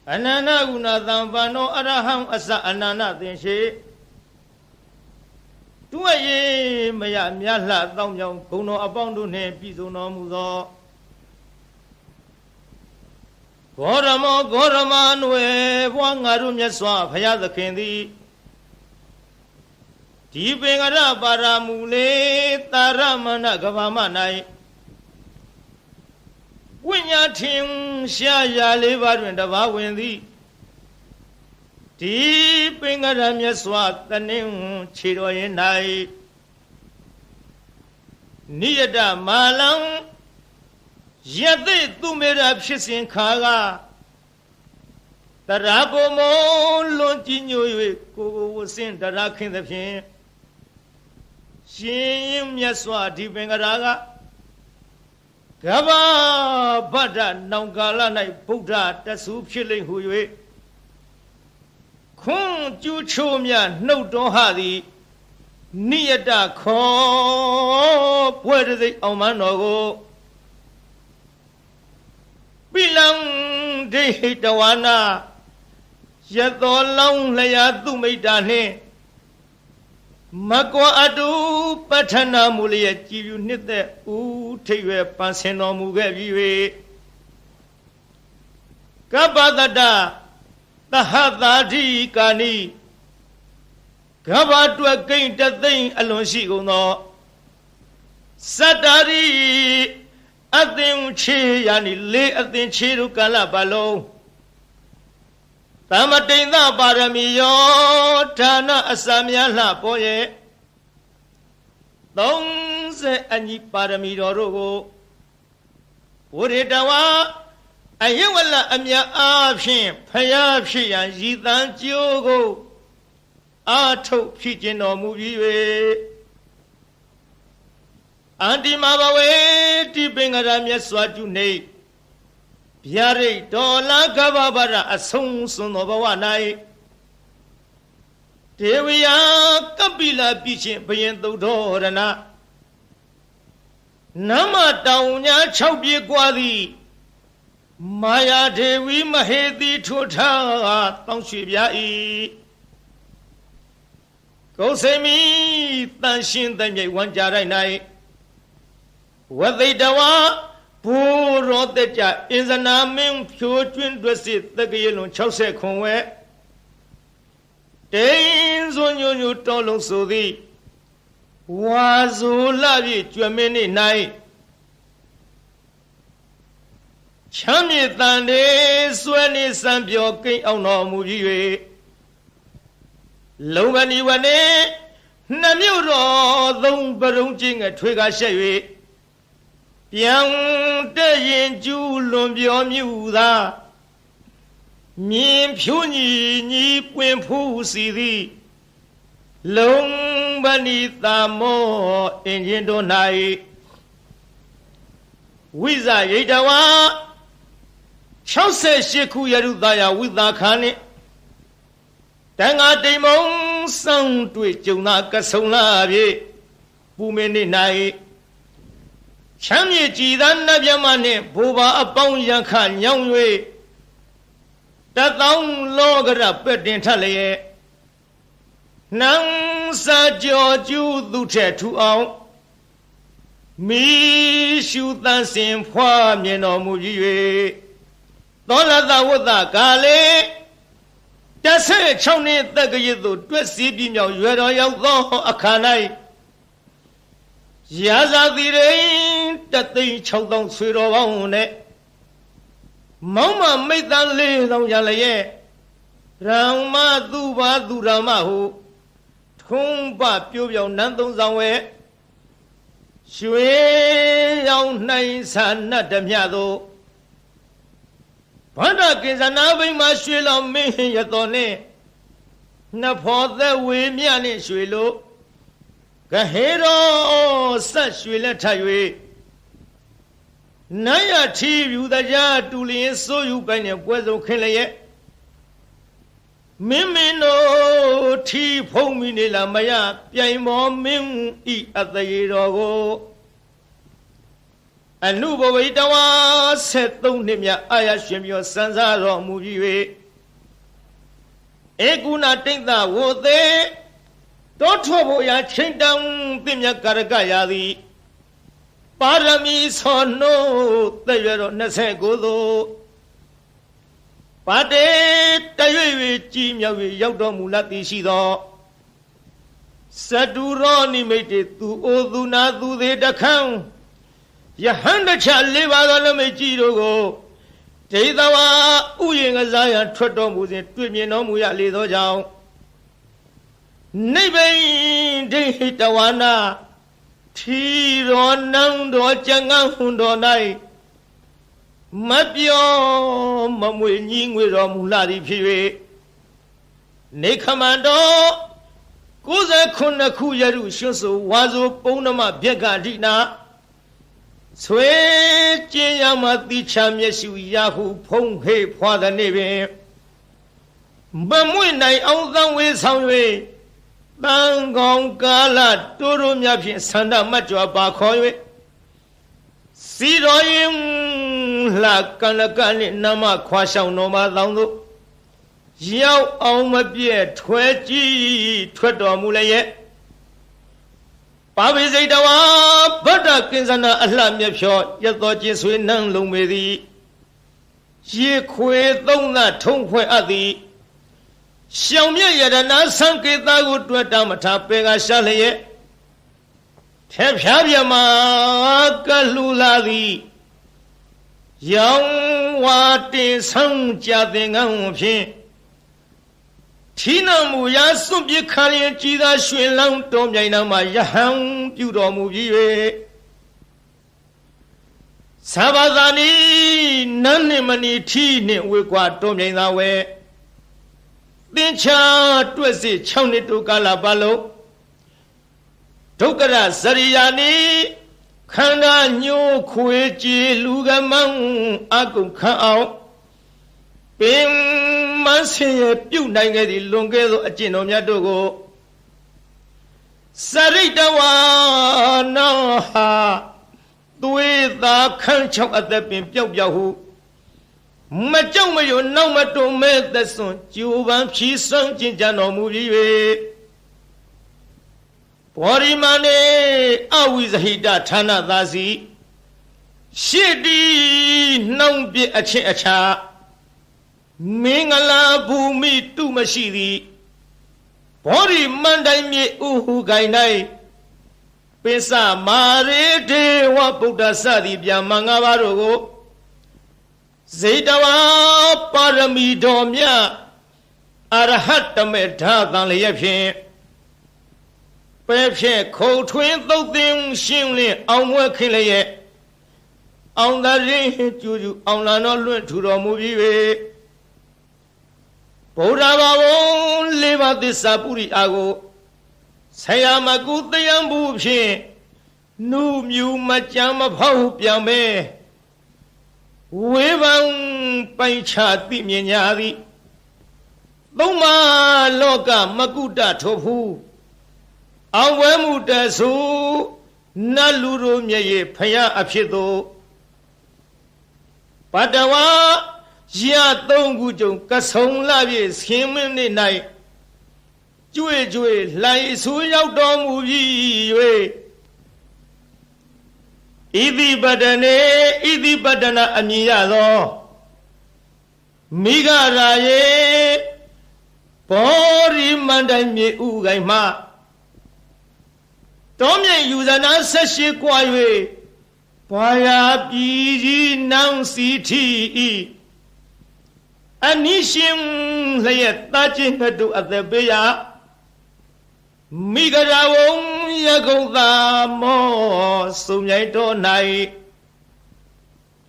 Anana una thampano araham asa anana thinshe Tuaye maya myala thong yong kuno apong du ne piso no mu tho Gorama nwe bwa ngaru myat swa phaya thakhin thi Di pengara paramu le taramana gavama nai Winya thing sha ya le ba twin taba win thi Di pengara myat swa tanin chi ro yin nai Niyata malang Yate tumera phit sin kha ga Tara mo lon ji nyo ywe ko wo sin tara khin the phin Shin myat swa di pengara ga Gaba bada naungala nai Buddha tasu phit lai hu ywe Khun chu chu mya nau ton ha thi Niyata kho pwe de thai aung man no ko Bilang de tawana Yato long laya tu meita ne Makwa adu patana muliya jivu nite U thaywe panseno muge viwe Kabadada Tahadadi kani Kabadwa kain tathain alonsi gono Satari Athin che yani le athin che ru kala balong Tamatinda parami yo Thana asamya la po ye Thong se anyi parami ro ro ko Puritawa Ayewala amya apshin Phaya phit yan yi than jio ko Athuk phit chin taw mu bi ywe Anti mabawe ti pengara myat swa ju nei Pyare dola gababara asung sun no bawa nai Dewiya kapila pichin bayin tau dhorana Nama taung nya chau pye kwa thi Maya dewi maheti thotha taung shwe pya I Kau semi tan shin tan myai wan ja rai nai Wadaitawa Puro techa Inzana ming pyo chwin dwesi Tagayelung 60 khunwe Tein zo nyo nyo tolong so thi Wazo labi chweme ni nai Chamye tande Swe ni san pyo kain aung no mu bi ywe Long mani wane Namyo ro Thong parong jing a thwe ka shet ywe Piang de yin ju lun pyo myu tha Myin phyo nyi pwin phu si thi Long bani tha mo in yin do nai Wiza yitawa 68 ခုရရုသာယဝိသခါနှင့်တန်ဃာတိမ်မုံဆောင်တွေ့ကြုံသာကဆုံလာပြီပူမင်းနေ့၌ချမ်းမြေကြည်သာနတ်မြတ်မနှင့်ဘိုးဘာအပေါင်းရခညောင်း၍တသောင်းလောကရပက်တင်ထလျက်နန်းစာကြောကျူးသူထက်ထူအောင်မိရှုသန့်စင်ဖွားမြင်တော်မူပြီး၍သောလသဝတ္တကာလေ16နှစ်တက္ကရာသို့တွက်စီးပြီးမြောက်ရွယ်တော်ရောက်သောအခါ၌ရာဇာတိရိတသိန်း6000ဆွေတော်ပေါင်းနဲ့မောင်မမိတ်တန်4000ရလျက်ရံမသူဘာသူရမဟုထုံးပပြိုးပြောင်နန်းသုံးဆောင်ဝဲရွှေရောင်နိုင်စာနတ်ဓမြသို့ဘာဒကိဇနာဘိမှာရွှေလောင်မင်းရတော်နဲ့နှဖောသက်ဝေမြနဲ့ရွှေလို့ကဟေရောဆက်ရွှေလက်ထပ်၍နတ်ရထီယူတကြားတူလျင်စိုးယူပိုင်နဲ့ပွဲစုံခင်းလျက်မင်းတို့ထီဖုံးမိနေလားမရပြိုင်မောမင်းဤအသေးတော်ကို အနုဘဝိတဝါ73နှစ်မြအာရရှင်ပြောစံစားတော်မူပြီး၍ဧကုဏတိတ်္တဝေသေးတောထောဖို့ရာချိန်တန်ပြမြကာရကရာသည်ပါရမီဆောနှုတ်သက်ရွယ်တော်29သို့ပါတေတရွေ့၍ကြီးမြောက်၍ရောက်တော်မူလသည်ရှိသောစတုရောနိမိတ်တေသူအိုသူနာသူသေးတခန်းယဟန်တချ၄ပါးသောနမိတ်ကြီးတို့ကိုဒိဋ္ဌဝါဥယျာဉ်ကစားရန်ထွက်တော်မူစဉ်တွေ့မြင်တော်မူရလေသောကြောင့်နိဗ္ဗာန်ဒိဋ္ဌဝါနာထီရောနံတော်ကျန်ငန်းဟွန်တော်၌မပြောမမွေညီငွေတော်မူလာသည်ဖြစ်၍နေခမန္တော်99ခုရရုရွှွဆိုဝါဆိုပုံနမဗျက်ကတိနာဆွေကျင်းရမတိချမျက်စုရဟုဖုံးဟေဖွာသည်နေပင်မမွေနိုင်အောင်သံဝေဆောင်၍တန်ကောင်ကာလတိုးတို့များဖြင့်ဆန္ဒမတ်ကြွပါခေါ်၍စီတော်ရင်လှကလကနှင့်နမခွာဆောင်တော်မှာတောင်းသို့ရောက်အောင်မပြည့်ထွဲကြည့်ထွက်တော်မူလျက်ပါဝိစိတဝါဗတ္တကိဉ္စနာအလှမြတ်ဖြောရသောကျင်ဆွေနှံလုံးပေသည်ရေခွေသုံးသထုံးဖွဲ့အပ်သည်ရှောင်မြရတနာသံကေတာကိုတွေ့တမထာပေကရှာလျက်ထဲဖြားပြမကလှူလာသည်ရောင်ဝါတင်ဆောင်ကြတဲ့ငန်းဖြင့်ထီနမူရာစွန့်ပစ်ခါရင်ကြည်သာရွှင်လောင်းတော်မြိုင်နာမှာယဟန်ပြုတော်မူပြီး၍သဘာသာနီနန်းနှင့်မနီထီနှင့်ဝေကွာတော်မြိုင်သာဝဲသင်္ချာတွက်စစ်6နှစ်တိုကာလပတ်လုံးဒုက္ခရဇရိယာနီခန္ဓာညှိုးခွေကြည်လူကမန်းအကုန်ခန့်အောင်ပင်မဆင်းရပြုတ်နိုင်ခဲ့သည့်လွန်ကဲသောအကျင့်တော်များတို့ကိုစရိတဝါနာဟာသွေးသာခန့်ချောက်အသက်ပင်ပျောက်ပျောက်ဟုမကြောက်မရွံ့နောက်မတုံမဲ့သက်စွန်ကျူပန်းဖြီးစွန့်ကျင်ကြံတော်မူပြီး၍ဘောရိမနေအဝိဇဟိတဌာနသာစီရှစ်တီနှောင်းပြအချင်းအခြားမင်္ဂလာဘူမိတုမရှိသည်ဘောရိမန္တိုင်မြေဥဟုကိုင်၌ပိစမာရေဒေဝဗုဒ္ဓစသည်ဗျာမင်္ဂပါတို့ကိုဇေတဝါပါရမီတော်မြတ်အရဟတမေဓာသံလျက်ဖြင့်ပဲဖြင့်ခုံထွင်းသုတ်သင်ရှင်းလင်းအောင်မွဲခင်းလျက်အောင်သာရင်ကျူကျူအောင်လာတော်လွင့်ထူတော်မူပြီး၍ဗုဒ္ဓဘာဝလေးပါးသစ္စာပုရိအာကိုဆရာမကုတယံဘူးဖြင့်နုမြူမကြမ်းမဖောက်ပြန်ပဲဝေဘံပိုင်ချသိမြင်ညာသည်သုံးမလောကမကုတထိုဖူးအောင်ဝဲမှုတဆူနတ်လူတို့မျက်ရည်ဖယားအဖြစ်သို့ပတဝါရ3ခုကြုံကဆုံလာပြည့်ဆင်းမင်းနေ၌ကျွေကျွေလှိုင်ဆူရောက်တော်မူပြီး၍ဣတိပတနေဣတိပတနာအမည်ရသောမိဂရာယေဘောရိမန္တိုင်မြေဥကိုင်မှတော်မြင့်ယူဇနာ78ကွာ၍ဘာယာပြည်ကြီးနန်းစီထီဤအနိရှင်လျက်တာချင်းငှတုအသက်ပေးရမိဂရာဝံယကုံသာမောစုံမြိုင်တော်၌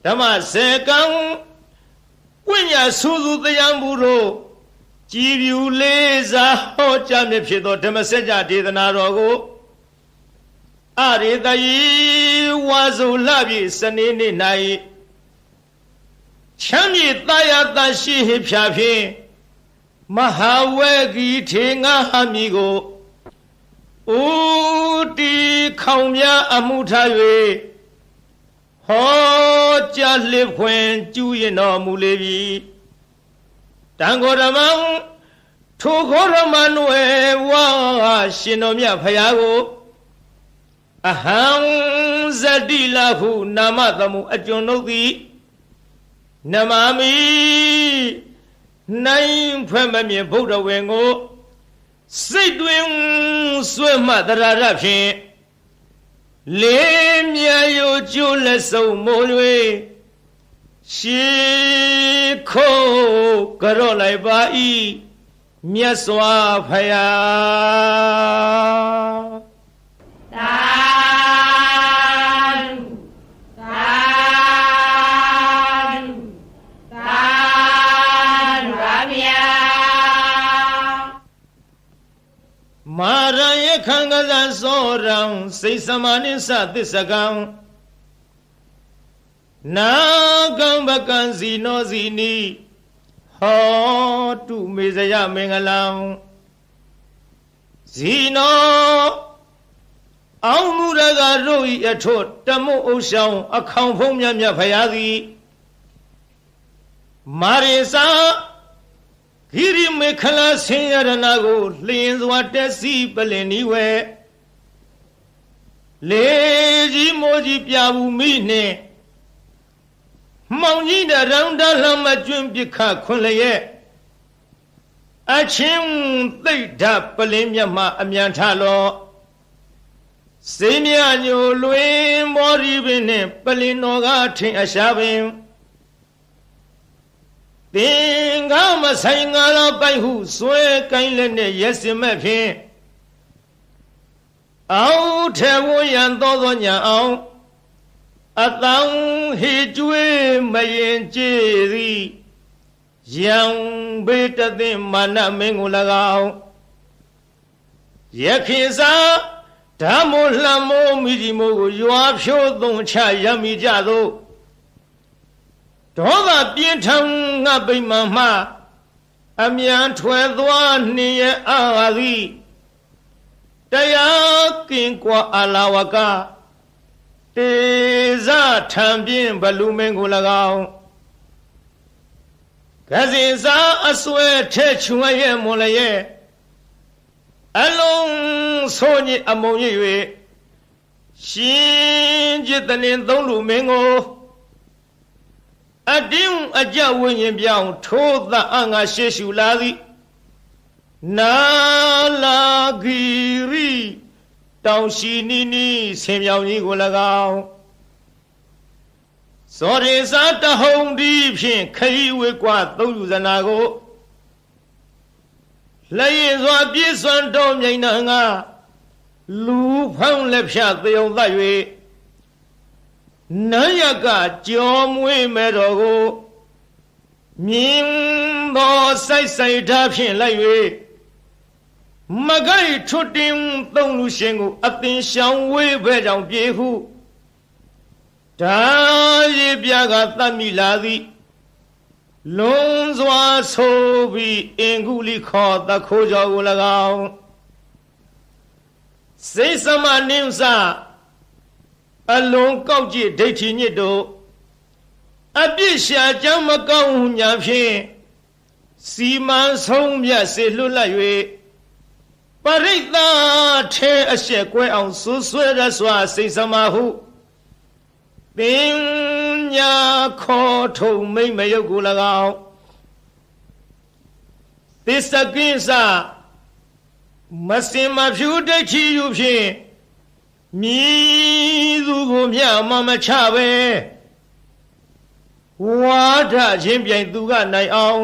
ဓမ္မစေကံဝိညာဆူဆူတရားမှုတို့ကြည်ပြူလေးစားဟောကြားမြဖြစ်သောဓမ္မစကြာဒေသနာတော်ကိုအရိတယီဝါစုလပြည့်စနေနေ့၌ချမ်းမြေတာယာတရှိဟိဖြာဖြင့်မဟာဝေဂီထေငါဟမီကိုဥတီခေါင်များအမှုထား၍ ဟောကြားလစ်ခွင်ကျူးရင်တော်မူလေပြီတန်ခေါ်ဓမ္မထိုခေါ်ဓမ္မနွယ်ဝါရှင်တော်မြတ်ဖရာကိုအဟံဇတိလဟုနာမသမှုအကျွန်ုပ်သည်နမမိနိုင်ဖွဲ့မမြင်ဗုဒ္ဓဝင်ကိုစိတ်တွင်ဆွဲမှတရာရဖြင့်လေးမြယိုကျိုးလက်စုံမိုး၍ရှေခိုးကြော့လိုက်ပါ၏မြတ်စွာဘုရားသာဓုသာဓုသာဓုပါဗျာမာရယခံကစားစောရံစိတ်စမနိသသစ္စကံနာကံပကံစီနောစီနီဟောတုမေဇယမင်္ဂလံဇီနောအောင်မူရကတို့ဤအထွတ်တမုတ်ဥဆောင်အခေါင်ဖုံးမြတ်မြတ်ဖရာသည်မာရိစာဂိရိမေခလာဆင်းရဏကိုလျင်စွာတက်စီပလင်နီဝဲလေကြီးမိုးကြီးပြဘူးမိနှင့်မောင်ကြီးတရောင်တလမကျွန်းပြခခွန်လျက်အချင်းသိဒ္ဓပလင်းမြတ်မှအမြန်ထလောစေမြညိုလွင်မောရီပင်နှင့်ပလင်တော်ကထင်အရှားပင်သင်္ကာမဆိုင်ငါလောပိုက်ဟုဆွဲကိုင်းလက်နဲ့ရက်စင်မဲ့ဖြင့်အောက်ထဲဝရန်သောညာအောင်အတောင်ဟေကျွေးမရင်ကြည်သည်ယံဘေတသိမာနမင်းကို၎င်းယခင်စာဓမ္မို့လှမိုးမိဒီမိုးကိုရွာဖြိုးသုံးချရမိကြသို့ဒေါသပြင်းထန်ငါပိမှန်မှအမြန်ထွယ်သွားနှင်းရဲ့အာသည်တရားကင်ကွာအလာဝကတေဇထံပြင်းဘလူမင်းကို၎င်းကစီစာအစွဲထဲချွန်ရဲ့မွန်လည်းရဲ့အလုံးဆိုးညစ်အမုံရ၍ရှင်จิตတနသုံးလူမင်းကိုအတင်းအကြဝိညာဉ်ပြောင်းထိုးသအငါရှေရှုလာသည်နာလာဂီရီတောင်ရှိနီနီဆင်ပြောင်ကြီးကို၎င်းစောရေစာတဟုံဒီဖြင့်ခရီးဝေကွာသုံးယူဇနာကိုလက်ရည်စွာပြည့်စွန်တော်မြိန်နာငါလူဖောင်းလက်ဖြတ်သေုံသတ်၍နန်းရကကြောမွေးမဲ့တော်ကိုမြင်းသောစိုက်စိုက်ထားဖြင့်လိုက်၍မကိုက်ထွတ်တင်သုံးလူရှင်ကိုအသင်ရှောင်ဝေးပဲကြောင့်ပြေဟုဒါရည်ပြကသတ်မိလာသည်လွန်စွာဆိုပြီးအင်ကုလိခေါ်တခိုးကြောကို၎င်းစိတ်စမနှင်းစအလုံးကောက်ကြည့်ဒိဋ္ဌိညစ်တို့အပြစ်ရှာကြောင့်မကောင်းညာဖြင့်စီမံဆုံးမြတ်စေလွတ်လပ်၍ပရိသတ်ထဲအရှက်ကွဲအောင်ဆွဆွဲရစွာစိတ်စမဟုပညာခေါ်ထုံမိမ့်မယုတ်ကို၎င်းသစ္စကိစ္စ မစင်မဖြူဒိဋ္ဌိယူဖြင့်မြည်သူကိုမြမမချပဲဝါဒချင်းပြိုင်သူကနိုင်အောင်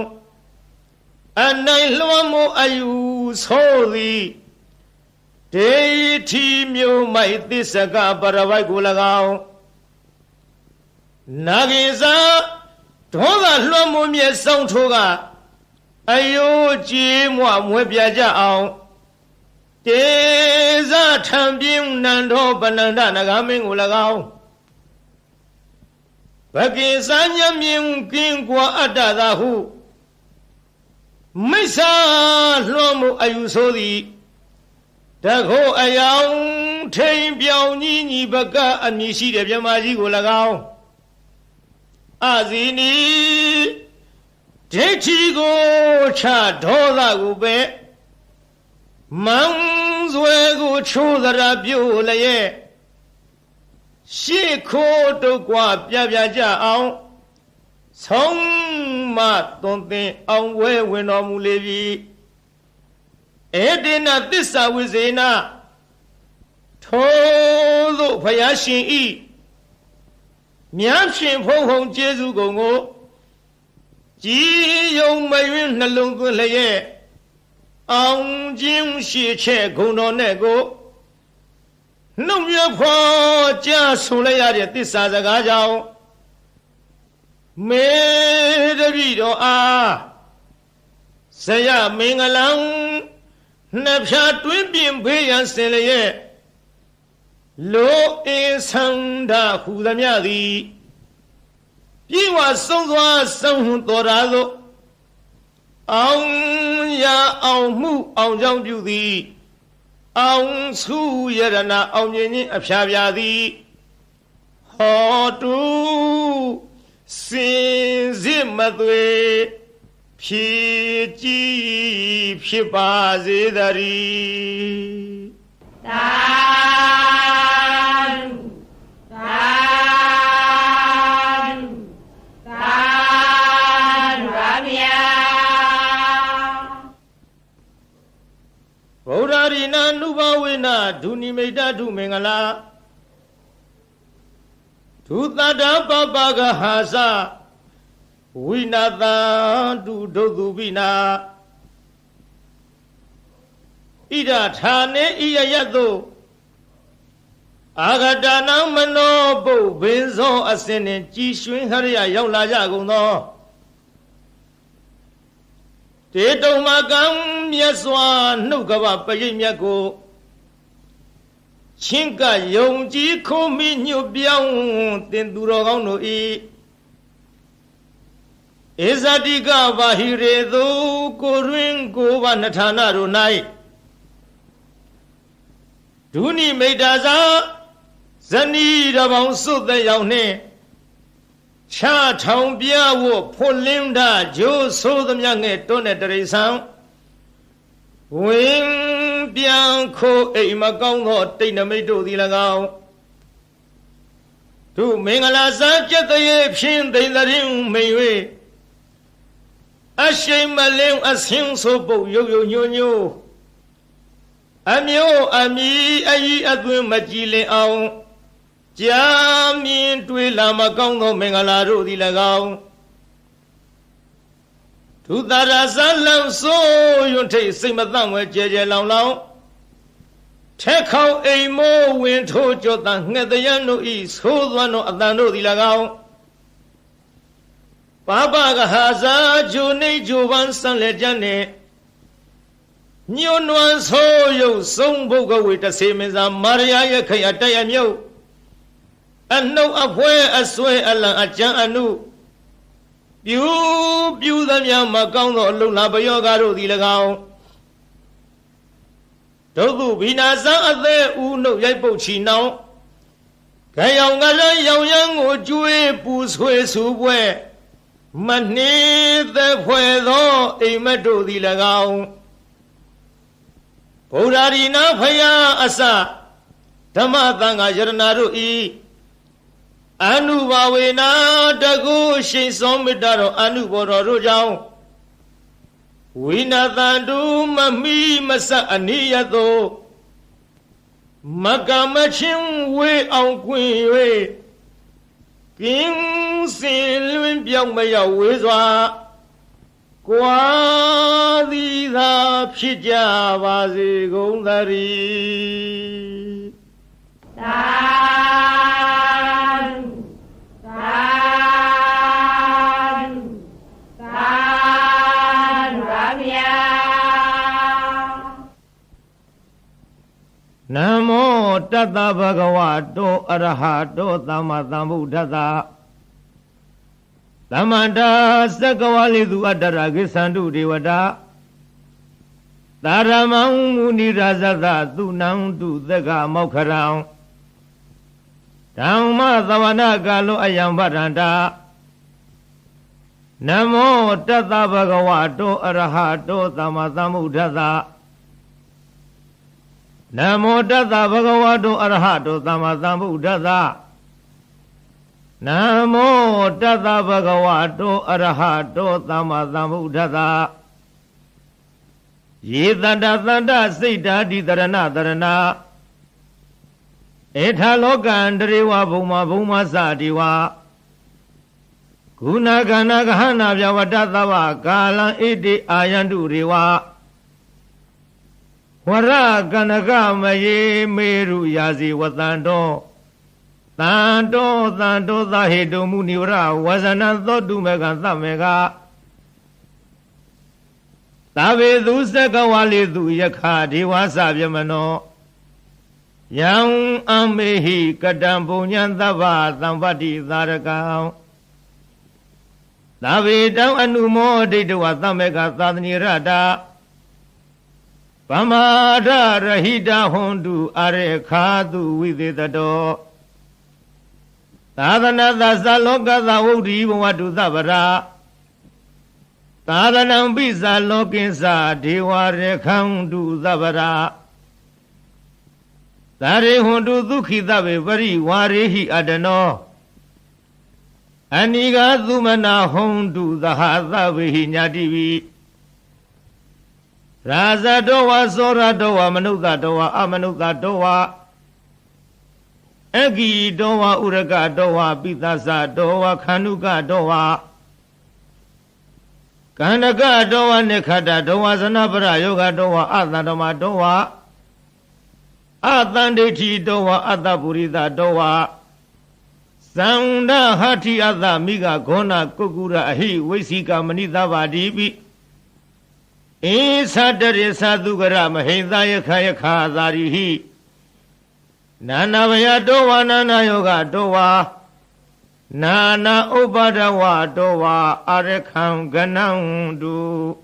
အနိုင်လွှမ်းမိုးအယူဆိုသည်ဒိဋ္ဌိမျိုးမိုက်သစ္စကပရဝိုက်ကို၎င်းနာဂိစာဒေါသလွှမ်းမိုးမြဲဆောင်ထိုးကအယိုးကြည်မွမွဲပြကြအောင်တေဇထံပြင်းနန္ဒောပနန္ဒနဂမင်းကို၎င်းဘကိစညမြင်ကင်းကွာအတ္တသာဟုမိစ္ဆာလွှမ်းမိုးအယူဆိုသည်တခိုးအယောင်ထိန်ပြောင်ကြီးညီဘကအမည်ရှိတဲ့မြမကြီးကို၎င်း ဇီနီဒိဋ္ဌိကိုချဒေါသကိုပဲမန်းဆွဲကိုချိုးသရာပြုတ်လျက်ရှေ့ခိုးတုတ်ကွာပြပြကြအောင်ဆုံးမသွန်သင်အောင်ဝဲဝင်တော်မူလေပြီဧတေနသစ္စာဝိဇေနထိုသို့ဘုရားရှင်ဤမြတ်ရှင်ဖုံဖုံကျေးဇူးကုန်ကိုကြည်ယုံမယွင်းနှလုံးသွင်းလျက်အောင်ခြင်းရှိချက်ဂုဏ်တော်နဲ့ကိုနှုတ်ရဖွာကြားဆိုလိုက်ရတဲ့သစ္စာစကားကြောင့်မေတ္တိတော်အားဇယမင်္ဂလံနှစ်ဖြာတွင်းပြင်ဖေးရန်စင်လျက်လောအင်းဆန္ဒဟူသမျှသည်ပြေဝဆုံးစွာဆုံးတော်ရာသို့အောင်ရအောင်မှုအောင်ကြောင့်ပြုသည်အောင်စုယရဏအောင်မြင်ခြင်းအဖျားပြသည်ဟောတုစင်စစ်မသွေဖြည့်ကြည်ဖြစ်ပါစေတည်းသာဓုသာဓုသာဓုပါဗျာဗုဒ္ဓရိနာနုဘဝေနဒုနိမိတ်တဒုမင်္ဂလာဒုသတ္တပပကဟာစဝိနာတံတုဒုသုပိနာဣဒထာနေဣယယတုအာဂတနာမနောပုဘိဇောအစင်နှင့်ကြည်ရွှင်ဟရိယရောက်လာကြကုန်သောတေတုံမကံမြတ်စွာနှုတ်ကပပရိတ်မြတ်ကိုချင်းကယုံကြည်ခုံးမိညွတ်ပြောင်းတင်သူတော်ကောင်းတို့ဤဧဇတိကဘာဟိရေသူကိုရင်းကိုဘာနထာနာတို့၌ဒုနိမိတ်တာသာဇနီးတပေါင်းစွတ်တဲ့ရောက်နှင့်ချထောင်ပြဝဖွလင်းတာဂျိုးဆိုးသမျှငဲ့တွန်းတဲ့တရိษံဝင်ပြန်ခိုးအိမ်မကောင်းသောတိတ်နမိတ်တို့သည်၎င်းသူမင်္ဂလာစားကျက်တဲ့ဖြင့်သိမ့်တဲ့မိန်၍အရှိန်မလင်းအဆင်းဆိုပုတ်ရုပ်ရုပ်ညို့ညို့အမျိုးအမီအကြီးအသွင်းမကြည်လင်အောင်ကြာမြင်တွေ့လာမကောင်းသောမင်္ဂလာတို့သည်၎င်းသူသာရဇလံဆိုယွန်းထိတ်စိတ်မသန့်ဝဲကြဲကြဲလောင်လောင်ထက်ခေါအိမ်မိုးဝင်ထိုးကြောတန်ငှက်တရံတို့ဤသိုးသွမ်းတို့အတန်တို့သည်၎င်းပါပကဟာဇာဂျိုနေဂျိုပန်းဆန်လက်ကျန်နှင့်ညွန်းနွမ်းဆိုးရုပ်ဆုံးဘုတ်ကဝေတဆေမင်းစာမာရယာရခိအတရမြုပ်အနှုတ်အဖွဲအဆွဲအလံအကြံအနုပြူသမျှမကောင်းသောအလုံးလာပယောဂါတို့သည်၎င်းဒုက္ခဘိနာဇံအသေးဦးနှုတ်ရိုက်ပုတ်ချီနှောင်းခရောင်ကလည်းရောင်ရမ်းကိုကျွေးပူဆွေးဆူပွဲမနှေးသက်ဖွဲ့သောအိမ်မက်တို့သည်၎င်းဗုဒ္ဓရိနာဖယားအစဓမ္မသံဃာယရဏတို့ဤအနုဘာဝေနာတကုရှိန်စောမေတ္တာတော်အနုဘောတော်တို့ကြောင့်ဝိနာတံတုမမိမဆအနိယတောမကမချင်းဝေအောင်ကွင်၍ကင်းစင်လွင်ပြောင်းမရောက်ဝေးစွာကွာသည်သာဖြစ်ကြပါစေကုန်သတည်းသာဓုသာဓုသာဓုပါဗျာနမောတတ္တဗဂဝတောအရဟတောသမ္မာသမ္ဗုဒ္ဓတ္တသမန္တာသက္ကဝလိသူအတ္တရာဂိသန္တုဒေဝတာသာရမံမုနိရာဇသသုနံတုသက္ကမောက္ခရံဓမ္မသဝနာကာလောအယံဗရန္တာ Namo Tata Bhagavato Arahato Sama Sambuddhassa Namo Tata Bhagavato Arahato Sama Sambuddhassa Namo Tata Bhagavato Arahato Sama Sambuddhassa Yedanda Sanda Sita Ditarana Tarana Etha Lokandriwa Bhuma Bhuma Sadiwa Guna Gana Gahana Vyavadatawa Kala Iti Ayandu Riwa Wara Ganaga Maye Meru Yazi Watando Tando Tando Zahidu Munivra Wazana Thodu Mega Samega Tavedu Sakawalidu Yakha Diwa Savyamano Yang Amehi Kadampunyan Tava Sampati Dharakam Davidam Anumo Diduwa Samega Sadhani Rada Pamada Rahida Hondu Are Khadu Vididado Sadhana Dasa Loka Saudi Wadu Sabara Sadhanam Bisa Lokinsa Dewa Rekhandu Sabara Sare Hondu Dukhi Dabe Vari Warehi Adano Aniga Zumana Hondu Zahaza Vihi Nyadivi Raza Dowa Sora Dowa Manuka Dowa Amanuka Dowa Egi Dowa Uraga Dowa Pitasa Dowa Kanuka Dowa Kanaka Dowa Nekada Dowa Sanabara Yoga Dowa Atadoma Dowa Atandeti Dowa Atapurida Dowa Sanda Hati Atha Miga Gona Kukura Ahi Vesika Manita Vadibi Sadare Sadugara Mahenda Yakha Zarihi Nana Dowa Nana Yoga Dowa Nana Ubadawa Dowa Arekam Ganandu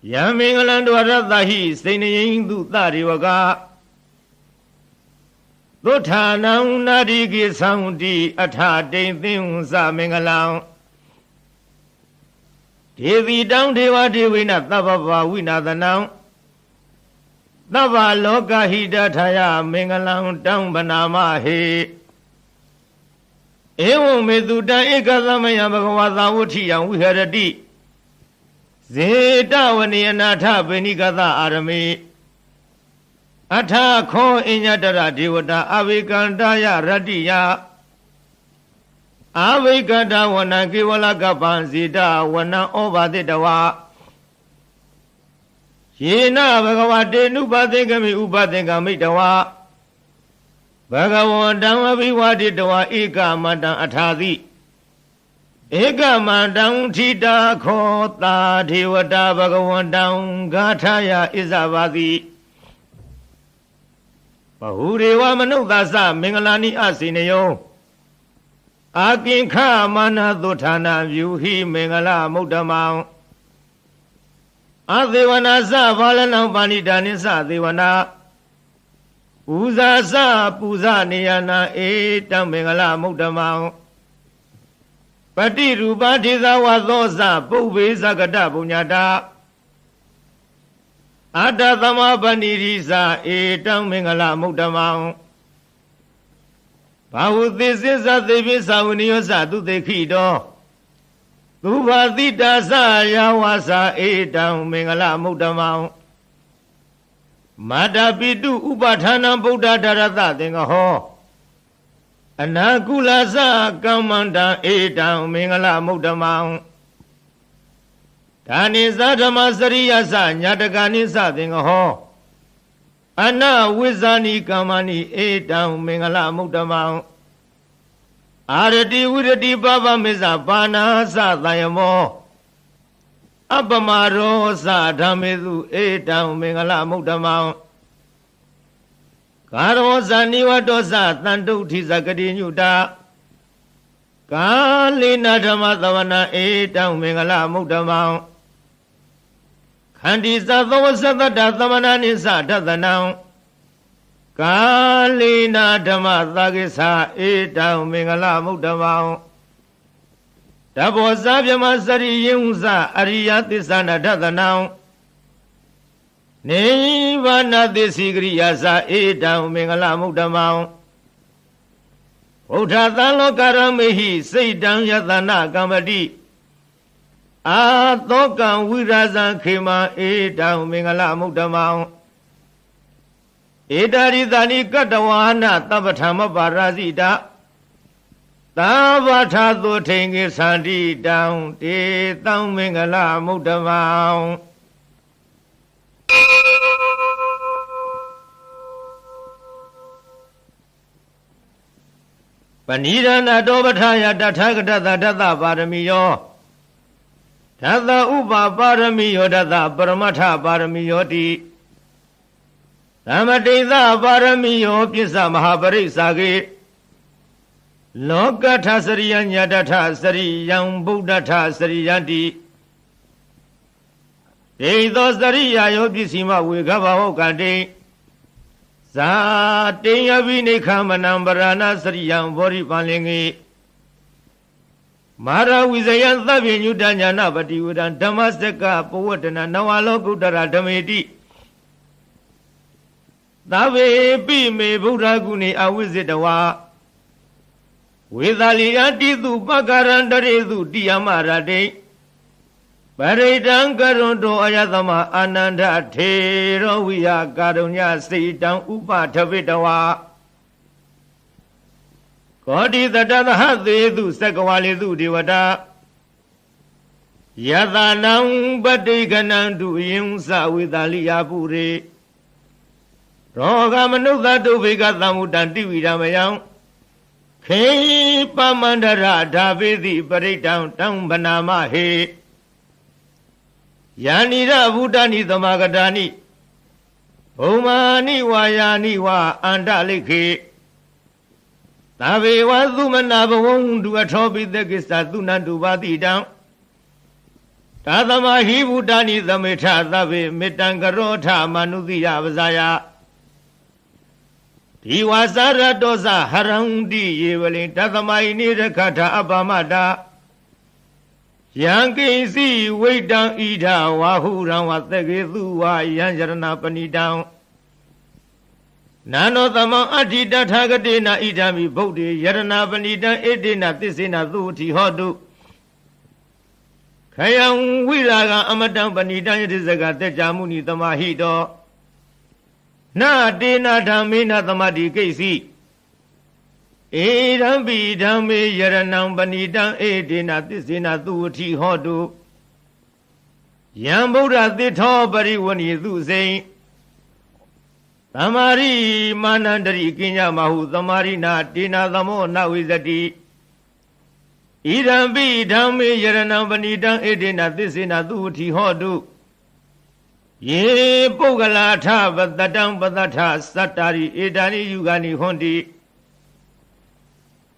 Yamingalandu Aradahi Sinayandu Tariwaga Dothanam Nadigi Soundi Atha Devi Samingalang Devi Down Deva Devina Tababa Winadanam Tava Loka Hida Thaya Mingalang Down Banama He Evo Meduda Ekazamaya Bhagavata Utiyam Viharati Zeta Vaniyanatha Benikata Arami Atha Kho Inyatara Devata Avikandaya Radiya Avikanda Wana Kivala Kapan Zita Wana Obaditawa Yena Bhagavate Nupathikami Upathikami Dawa Bhagavandam Abhivaditawa Eka Mandam Athathi Eka Mandam Thita Khota Devata Bhagavandam Gathaya Isavati Bahureva Manudasa Mingalani Asinayo Akinka Mana Dutana Vyuhi Mingala Mudamang Adevana Sa Valanam Vanidanisa Devana Uza Sa Puza Niyana Etam Mingala Mudamang Pati Rupa Tiza Wazosa Puve Sagata Punyata Ada Tama Panirisa Etam Mingala Mudamang Bahudisisa Devisa Uniosa Tutekido Tuvadita Sa Yawasa Etam Mingala Mudamang Madapitu Upathanam Buddha Darata Tingaho Anakula Sa Kamanda Etam Mingala Mudamang Tani Sadama Sariya Sa Nyatakani Sa Tingaho Ana Wizani Kamani Etam Mingala Mudamang Arati Virati Baba Misa Pana Sa Tayamo Abamaro Sa Dhamidu Etam Mingala Mudamang Karo Sa Nivato Sa Tandu Thisa Kati Nyuta Kalina Dhamatavana Etam Mingala Mudamang Khandi Sa Thawasatata Thamanani Sa Tathanam ကာလိနာဓမ္မသာကိသဧတံမင်္ဂလမုဒ္ဓမောတဘောဇာပြမစရိယင်ဥစအရိယသစ္စာနာထသနံနိဗ္ဗာနသစ္စိကရိယာစာဧတံမင်္ဂလမုဒ္ဓမောဗုဒ္ဓသံလောကရမေဟိစိတ်တံယတနာကမ္မတိအာသောကံဝိရာဇံခေမံဧတံမင်္ဂလမုဒ္ဓမောဧတာရိသနိကတ္တဝါဟနသဗ္ဗထမပါရာဇိတာသဗ္ဗထာသုထိန်ကိသန္တိတံတေတံမင်္ဂလမုဒ္ဓမောပဏိရဏတောပဋ္ဌာယတထာဂတသဒသပါရမီယောဒသဥပပါရမီယောဒသပရမထပါရမီယောတိသမတိသပါရမီယောပစ္စမဟာပရိစ္ဆာကေလောကထစရိယညတထစရိယံဗုဒ္ဓထစရိယံတိဒေသောစရိယာယောပစ္စည်းမဝေခဘဟောကတိဇာတေယဘိနိခမနံပရဏစရိယံဘောရိပန်လင်္ကေမာရဝိဇယံသဗ္ဗညုတညာနာပတိဝဒံဓမ္မစကပဝတ္တနာနဝလောကုတ္တရဓမေတိသဗ္ဗေပိမေဗုဒ္ဓဂုဏေအဝိဇ္ဇတဝါဝေသလီယတိတုပက္ကရံတရေတုတိယမရတိပရိဒံကရွန်တောအယသမအာနန္ဒထေရောဝိယကာရုညစေတံဥပထဝိတဝါကောတိတတသဟသေတုသက္ကဝါလေတုဒေဝတာယတနံပတိကနံတုယင်္စဝေသလီယပုရေရောဂမနုဿတုဘေကသံမုတံတိဝိရမယံခေပမန္တရဓာပေတိပရိဒံတံဗနာမဟေယာနိရဗုဒ္ဓနိသမဂတာနိဘုံမာနိဝါယာနိဝါအန္တလိခေသဗ္ဗေဝသုမနာဘဝံတုအထောပိသကိစ္စသုနန္တုပါတိတံသာသမဟိဗုဒ္ဓနိသမေထသဗ္ဗေမေတ္တံကရောထမနုတိယပဇာယဒီဝါစရတောဇဟရံတိယေဝလိတသမယိနိရခထအပမတာယံကိစီဝိတံဣဒဝါဟုရံဝသကေသူဝါယံယရဏပဏိတံနာနောသမံအဋ္ဌိတထာဂတိနာဣဒံမိဗုဒ္ဓေယရဏပဏိတံဣတိနာသစ္စေနာသုတိဟောတုခယံဝိရာဂံအမတံပဏိတံယတိစကတေကြမုနိသမဟိတောနာတေနာဓမ္မေနသမတိကိစီဧရံပိဓမ္မေယရဏံပဏိတံဧတေနသစ္စေနသုဝတိဟောတုယံဗုဒ္ဓသစ္ထောပရိဝဏိသုစိံသမာရိမာနန္တရိကိညမဟုသမာရိနာတေနာသမောနဝိဇတိဣရံပိဓမ္မေယရဏံပဏိတံဧတေနသစ္စေနသုဝတိဟောတုယေပုဂ္ဂလာထပတတံပတထသတ္တာရိဧတာနိယုဂာနိဟွန်တိ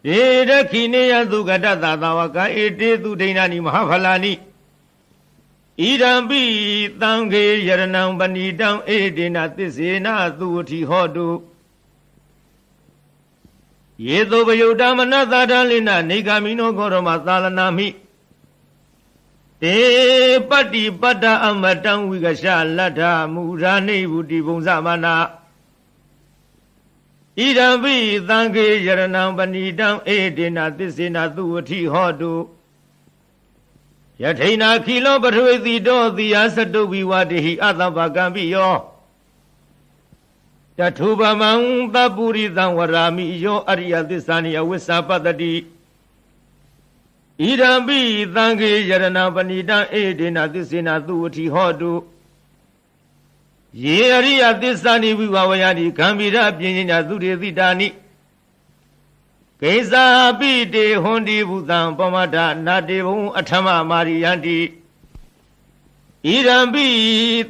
ဧရခိနေယသုကတသသာဝကဧတေသူဒိဏာနိမဟာဖလာနိဣရံပိသံဃေယရဏံပဏိတံဧတေနသစ္စေနသုဝတိဟောတုယေသောပယုတ္တမနသာဒလိနနေဂာမိနောဂောရမသာလနာမိတေပတ္တိပတ္တအမတံဝိကရှလတ္ထမူရာနိဗုတိဘုံသမနာဣဒံပိသံဃေယရဏံပဏိတံဧတေနသစ္စေနသုဝတိဟောတုယထိနာခိလောပထဝေတိတောတိယသတုဝိဝတိဟိအတ္တပကံပိယောတထုပမံသပုရိသံဝရာမိယောအရိယသစ္စာနိအဝိစ္ဆပတ္တိဣဒံပိသံဃေယရဏံပဏိတံဧတေနသစ္စေနသုဝတိဟောတုယေအရိယသစ္စာနိဝိဝဝယတိဂံဗီရပြင်းညာသူတေတိတာနိကိစ္စာပိတေဟွန်တိဘုသံပမဒနာတေဘုံအထမမာရိယန္တိဣရံပိ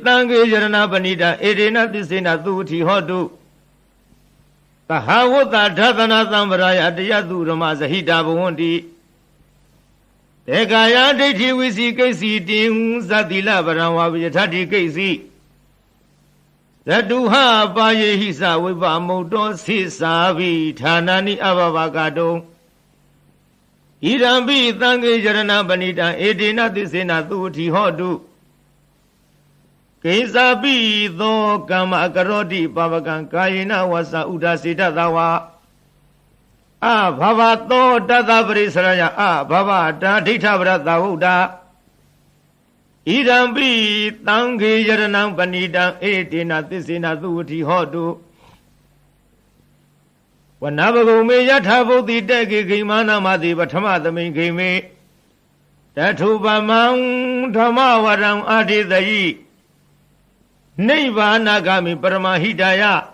သံဃေယရဏပဏိတံဧတေနသစ္စေနသုဝတိဟောတုသဟဝတ္တဓသနာသံဗရာယတယသူရမဇဟိတာဘဝန္တိတေကာယဒိဋ္ဌိဝိစီကိစီတင်ဇတိလဗရံဝါဝိယထတိကိစီသ Zatuha paye hisa vipa mauto sisa vi thanani ababa kato Irambi tangi jarana banita edina tisena tuti hodu Kesabi do kama karoti pavakan kayina wasa udasita dawa Bhava to tata parisaraya bhava tatita brata uda Irambi tangi jarana banita edina tisena tuti hodu Wanabago me yatabo the degi gimana madi batamada me game Tatuba Mount Tamawaram Adi the Yi Neva Nagami Paramahidaya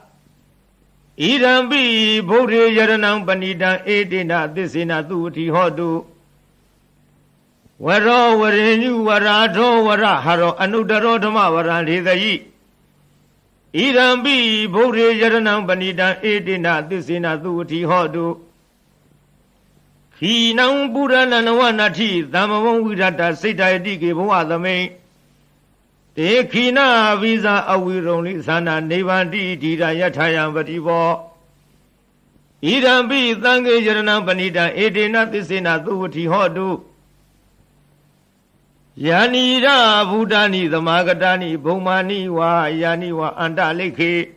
Irambi Bodhi Yaranam Banida Edina Disina Duti Hodu Wero were you warato wara haro anudaro Tamawaran the Yi Irambi Bodhi Yaranam Banida Edina Disina Duti Hodu Kinam Burana Nawanati Damawon Widata Sita Digi Boadame Te Kina Visa Awironi Sana Nevandi Dida Yatayam Vativo Irambi Tangi Yaranam Banida Edina Disina Duti Hodu Yanira Budani the Magadani Bomani wa Yani wa Andaleke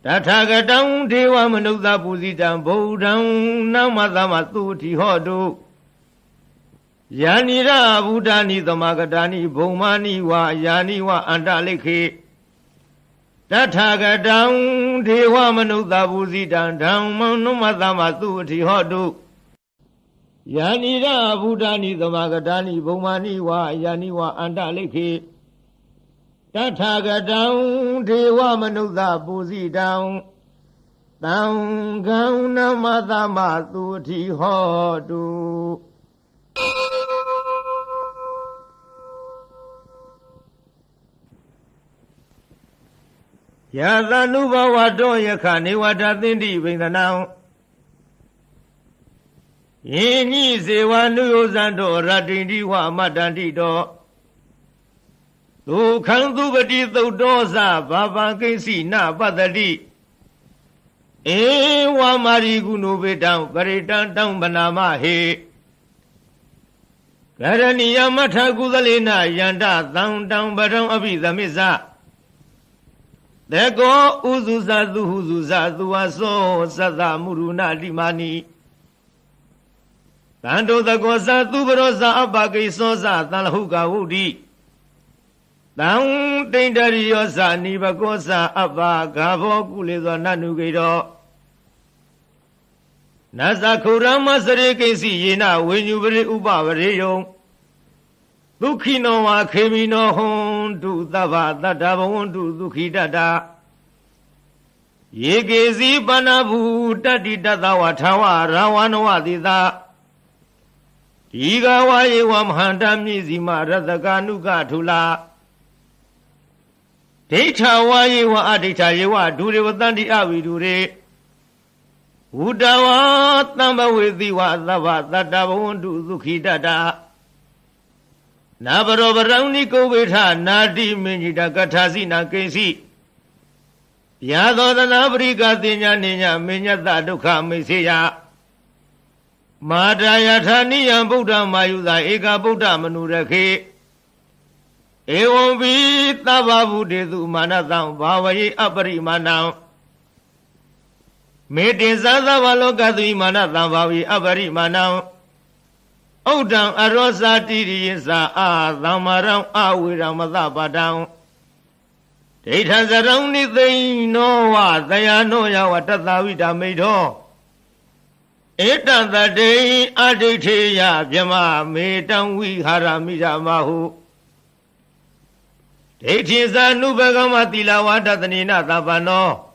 Tatagadown Dewa Manuza Puzitan Bodown Namadama Tuti Hodu Yanira Budani the Magadani Bomani wa Yani wa Andaleke Tatagadown Dewa Manuza Puzitan Down Namadama Tuti Hodu Yanira Budani the Magadani Bomani wa Yani wa Andaleke Tatagadown Dewa Manuza Puzi down Gauna Madama Tuti Hodu Yadanuba Wado Yakani Wadatindi Vindanao Yini Zewanu Zando Radindi wa Madandi do Tu Kandu Badi Doza Baba Kesi na Badadi Wa Marigunu Vedam Varitan Down Banama He Garani Yamata Gudalina Yanda Down Badam Abi the Miza There go Uzuza Duhuzuza Duaso Sada Muruna Dimani Tando the Goza Tuberosa Abaki Sosa Talhuga Udi Down Tindariosa Nibagosa Abba Gavo Kulizo Nanugido Nazakura Masarikesi Yena when you very Ubavareo Dukino wa Kemino Hon to Dava Dadavon to Dukidada Yegezi Banabu Dadi Dadawa Tawa Rawanoa Dida Igawa Yewam Handami Zima Radaganuga Tula Data Wayewa Adita Yewa Dure Wadandi Avi Dure Udawa Tamba with the Wadava Dadavon to Dukidada Nabaro Barani Kovita Nadi Minita Katazina Kesi Yado the Nabrika Dinya Ninya Minya Daduka Mesia Madayatani and Buddha Mayuda Eka Buddha Manurake Ewan be Tababu de Manazam Bawaye Apari Manam Metin Zaza Valokadi Manazam Bawi Apari Manam Odan Arosa Tirisa Zamaram Awiramada down. It has a only thing no what they are no Yawatavida made all. It on the day Aditya Yama made and we Haramida Mahu. It is a Nubagamati Lawata Nina Tabano.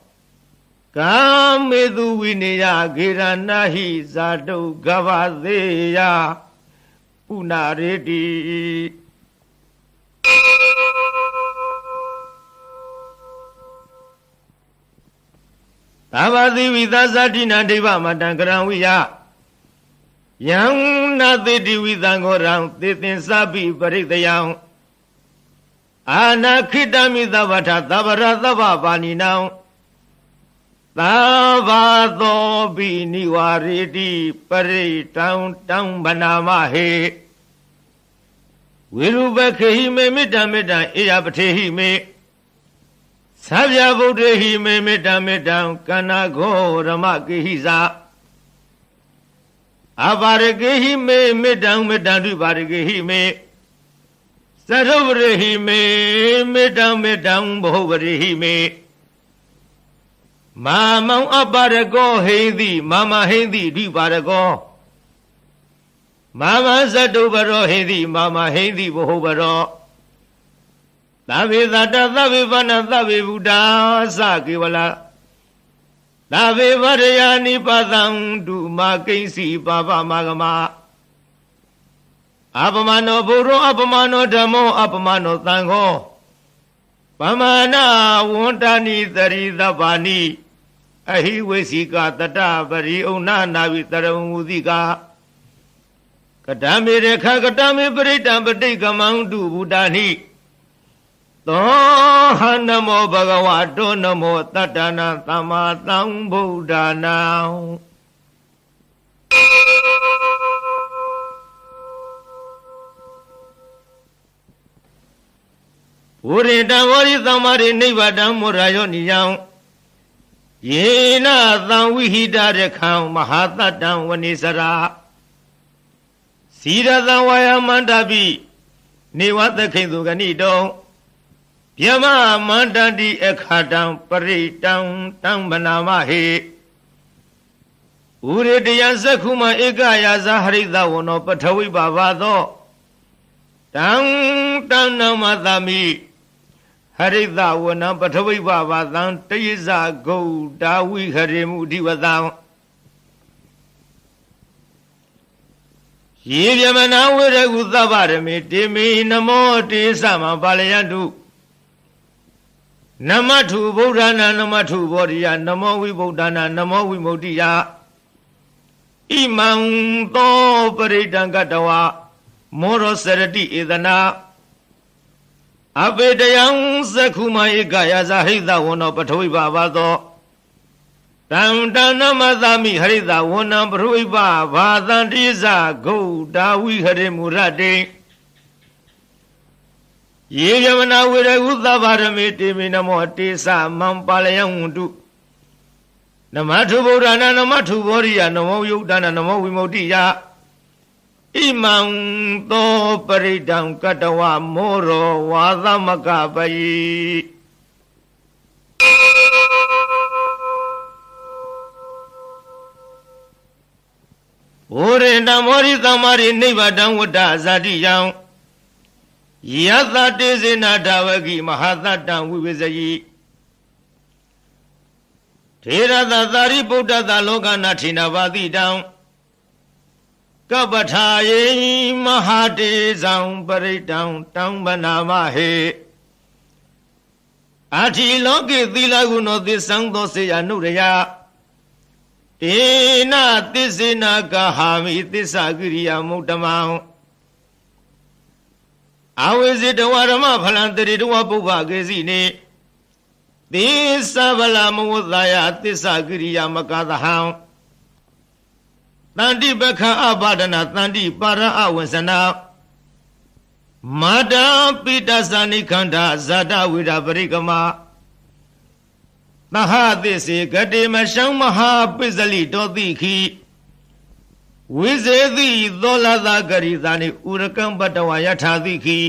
Come with Winia Giranahi Zado Gavazeya. Unaredi Tavadi Vidazadina Deva Matangaranwiya Yang Nadidi Vidangoram, Titin Sabi Paritayang အာနာခိတမိသဗ္ဗထသဗ္ဗရသဗ္ဗပါဏိနံသဗ္ဗသောပိနိဝါရေတိပရိတံတံဗနာမဟေဝိရုပခေဟိမေမေတ္တမေတ္တဧယပထေဟိမေသဗ္ဗဗုဒ္ဓဟိမေမေတ္တမေတ္တကန္နာဂောရမကေဟိဇာအပါရကေဟိမေမေတ္တမေတ္တတုပါရကေဟိမေသရုပရိဟိမေမေတ္တမေတ္တဘဟုပရိဟိမေမာမောင်အပါရကောဟိတိမာမဟိတိဓိပါရကောမာမသတုပရောဟိတိမာမဟိတိဘဟုပရောသဗ္ဗေသတ္တသဗ္ဗေဗနသဗ္ဗေဗုဒ္ဓသကေဝလသဗ္ဗေဝရယာနိပသံဒုမာကိဉ္စီပါပမဂမအပမနောဘုရောအပမနောဓမ္မောအပမနောသံဃောပမာဏဝန္တနိသရိသဗ္ဗာနိအဟိဝေစီကတတပရိဩနာနာဝိတရဝုတိကကတမေရခကတမေပရိတံပဋိကမံတုဘုဒ္ဓနိသောဟနမောဘဂဝတောနမောတတ္တနာသမ္မာသမ္ဗုဒ္ဓနာဝရိတံဝရိသမ္မာရိနိဗ္ဗာတံမောရယောနိယံယေနသံဝိဟိတရခံမဟာတတ္တံဝနိစရာစီရသံဝါယမန္တပိနေဝသခိသုဂဏိတောဗျမမန္တတိအခါတံပရိတံတံဗနာမဟေဥရတယသက္ခုမဧကယာဇဟရိတဝနောပထဝိပါဘသောတံတံနမသမိဟရိတဝနံပထဝိပါဘသံတယဇဂௌတာဝိဟရေမုအဓိဝတံယေဗျမနာဝေရကုသဗ္ဗရမေတေမိနမောတေသမပါလယတုနမထုဗုဒ္ဓနာနမထုဘောဓိယနမောဝိဗုဒ္ဓနာနမောဝိမု ക്തി ယဣမံသောပရိတံကတဝမောရောစရတိဧဒနာအပေတယံသက္ခုမဧကယာဇဟိတဝနောပထဝိပါဘသောတံတနမသမိဟရိတဝနံပထဝိပါဘာသံတိဇဂௌတာဝိဟရေမူရတေယေယမနာဝေရကုသဗ္ဗရမေတေမိနမောတေသမံပါလယံဝန္တုနမထုဗုဒ္ဓနာနမထုဘောရိယနမောယုတ်တနာနမောဝိမု ക്തി ယဣမံသောပရိတံကတဝမောရောဝါသမကပယိဝရဏမောရိသမ္မာရိနိဗ္ဗာတံဝတ္တဇာတိယံယသတေဇေနဓဝကိမဟာသတ္တံဝိဝေဇယိထေရသသာရိပုတ္တသလောကနာထိနာပါတိတံကပ္ပထာယေမဟာတေဇံပရိတံတံဗနာမဟေအာတိလောကေသီလဂုဏောသစ္စံသောစေယနုရယတေနသစ္စေနာကဟာမိသစ္စာကိရိယာမုတ္တမံအဝိဇိတဝရမဖလံတရိတဝပုဗ္ဗကေစီနေသစ္စာဗလာမဝသယသစ္စာကိရိယာမကသဟံတန္တိပခအပါဒနာတန္တိပါရအဝဉ္စနာမာတာပိတသဏိခန္ဓာဇာတဝိရပရိကမသဟသစ္စေဂတိမရှံမဟာပိစလိတောတိခိဝိဇေတိသောလသဂရိသနိဥရကံပတဝယထာတိခိ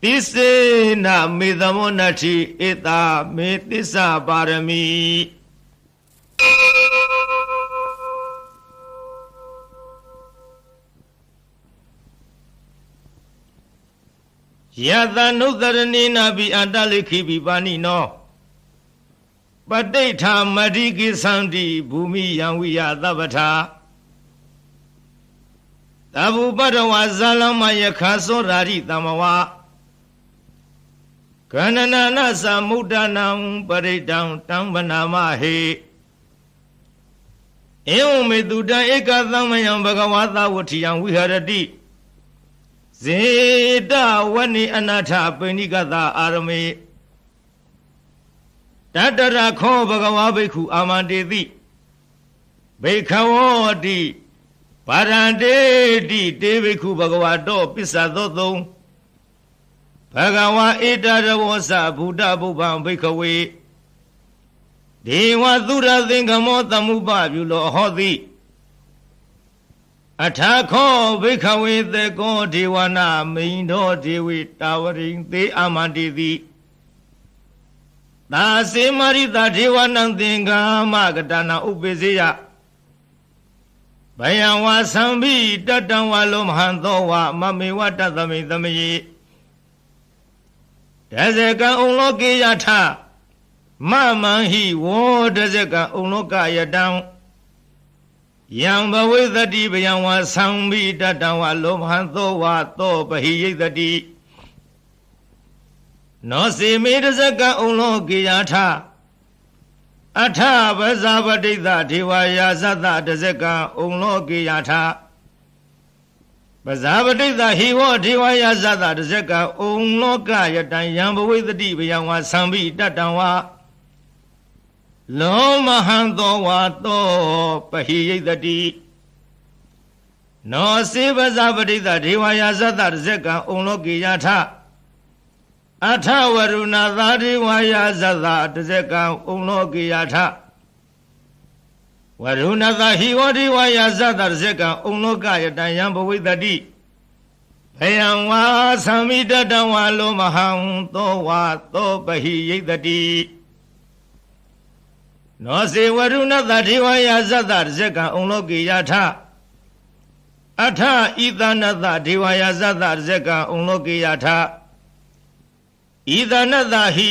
သစ္စေနမေသမောနတိဧတာမေသစ္စာပါရမီယသနုတရဏိနာဘိအတလိခိဘိပါဏိနောပဋိဋ္ဌာမတိကိသံတိဘူမိယံဝိယသဗ္ဗထာသဗ္ဗုပတဝါဇာလမယခာသောရာရိတမဝကန္နနာနသမုဒ္ဒနံပရိတံတံဗနာမဟေဧဝမေတုတံဧကသမယံဘဂဝါသဝဋ္ဌိယံဝိဟရတိ ဇေတဝနိအနာထပိဏိကတအာရမေတတရခောဘဂဝါဘိက္ခုအာမန္တေတိဘိက္ခဝောတိဗာရန္တေတိတေဘိက္ခုဘဂဝါတောပစ္စသောသုံးဘဂဝါဧတရဝောသဗုဒ္ဓဘုဗ္ဗံဘိက္ခဝေဒေဝသုရသင်္ကမောသမုပပြုလောဟောတိအထာခောဘိက္ခဝေသေကောဒေဝနာမိန်တော်ဒေဝေတာဝရိန်သေအာမန္တိတိသာစေမရိတာဒေဝနံသင်္ကာမကတနာဥပိစေယဘယံဝါသံဘိတတံဝါလောမဟံသောဝမမေဝတသမိသမယေတဇကံဩလောကေယထမမံဟိဝောတဇကံဩလောကယတံယံဘဝေသတိဘယံဝါသံဘိတတံဝါလောမဟံသောဝသောပဟိယိတတိနောစေမေတဇကံဩလောကေယထအထပဇာပတိတဒေဝယာဇတတဇကံဩလောကေယထပဇာပတိတဟိဝောဒေဝယာဇတတဇကံဩလောကယတံယံဘဝေသတိဘယံဝါသံဘိတတံဝါလောမဟံသောဝါသောပဟိယိတတိနောစေပဇာပတိတဒေဝယာဇတတဇကံဩလောကေယထအထဝရုဏသာဒေဝယာဇသတဇကံဩလောကေယထဝရုဏသာဟိဝဒေဝယာဇသတဇကံဩလောကယတံယံဘဝိတတိဘယံဝါသံမိတတံဝါလောမဟံသောဝါသောပဟိယိတတိနောစေဝရုဏသာဒေဝယာဇသတဇကံဩလောကေယထအထဣသနသဒေဝယာဇသတဇကံဩလောကေယထဣသနသဟိ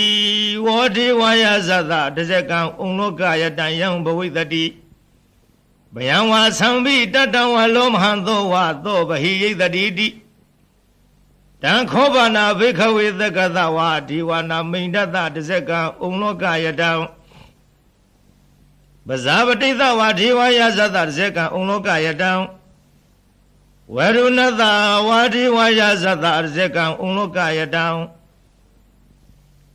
ဝောဒေဝယာဇသတဇကံဩလောကယတံယံဘဝိတတိဘယံဝါသံဘိတတံဝါလောမဟံသောဝါသောပဟိယိတတိတိတံခောဘာနာဘိက္ခဝေသက္ကသဝါဒေဝနာမိန်တတတဇကံဩလောကယတံပဇာပတိသဝါဒေဝယာဇသတဇကံဩလောကယတံဝရုဏသဝါဒေဝယာဇသတဇကံဩလောကယတံ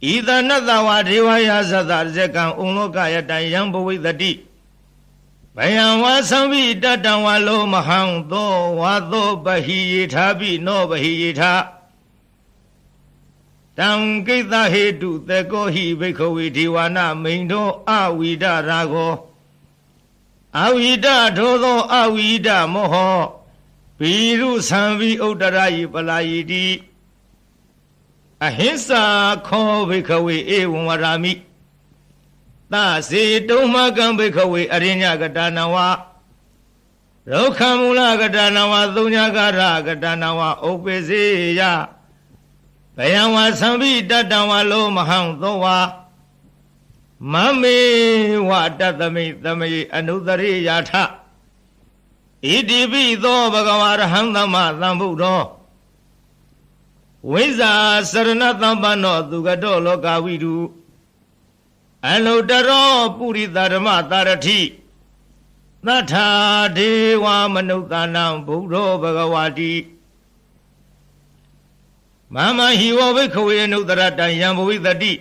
ဣသနသဝါဒေဝယာဇသတဇကံဩလောကယတံယံဘဝိတတိဘယံဝါသံဘိတတံဝါလောမဟံသောဝါသောပဟိယေထာပိနောပဟိယေထာတံကိတဟေတုသေကောဟိဘိက္ခဝေဒေဝနာမိန်တော်အဝိဒရာဂောအဝိဒထိုသောအဝိဒမောဟဘိရုသံဘိဥတ္တရာယိပလာယိတိအဟိစ္ဆာခောဘိက္ခဝေဧဝံဝရာမိသစေတုံမကံဘိက္ခဝေအရိညကတနာဝရုခမူလကတနာဝသုံးညကာရကတနာဝဥပ္ပေစေယဘယံဝါသံဘိတတံဝါလောမဟံသောဝါမမေဝတတမိသမေအနုတရိယာထဣတိပိသောဘဂဝါရဟံသမ္မာသမ္ဗုဒ္ဓောဝိဇ္ဇာစရဏသမ္ပန္နောသူကတောလောကဝိတုအလုတရောပုရိသဓမ္မတာရထိသတ္ထာဒေဝမနုဿာနံဘုဒ္ဓောဘဂဝါတိမမဟိဝဘိက္ခဝေအနုတရတံယံဘဝိတတိ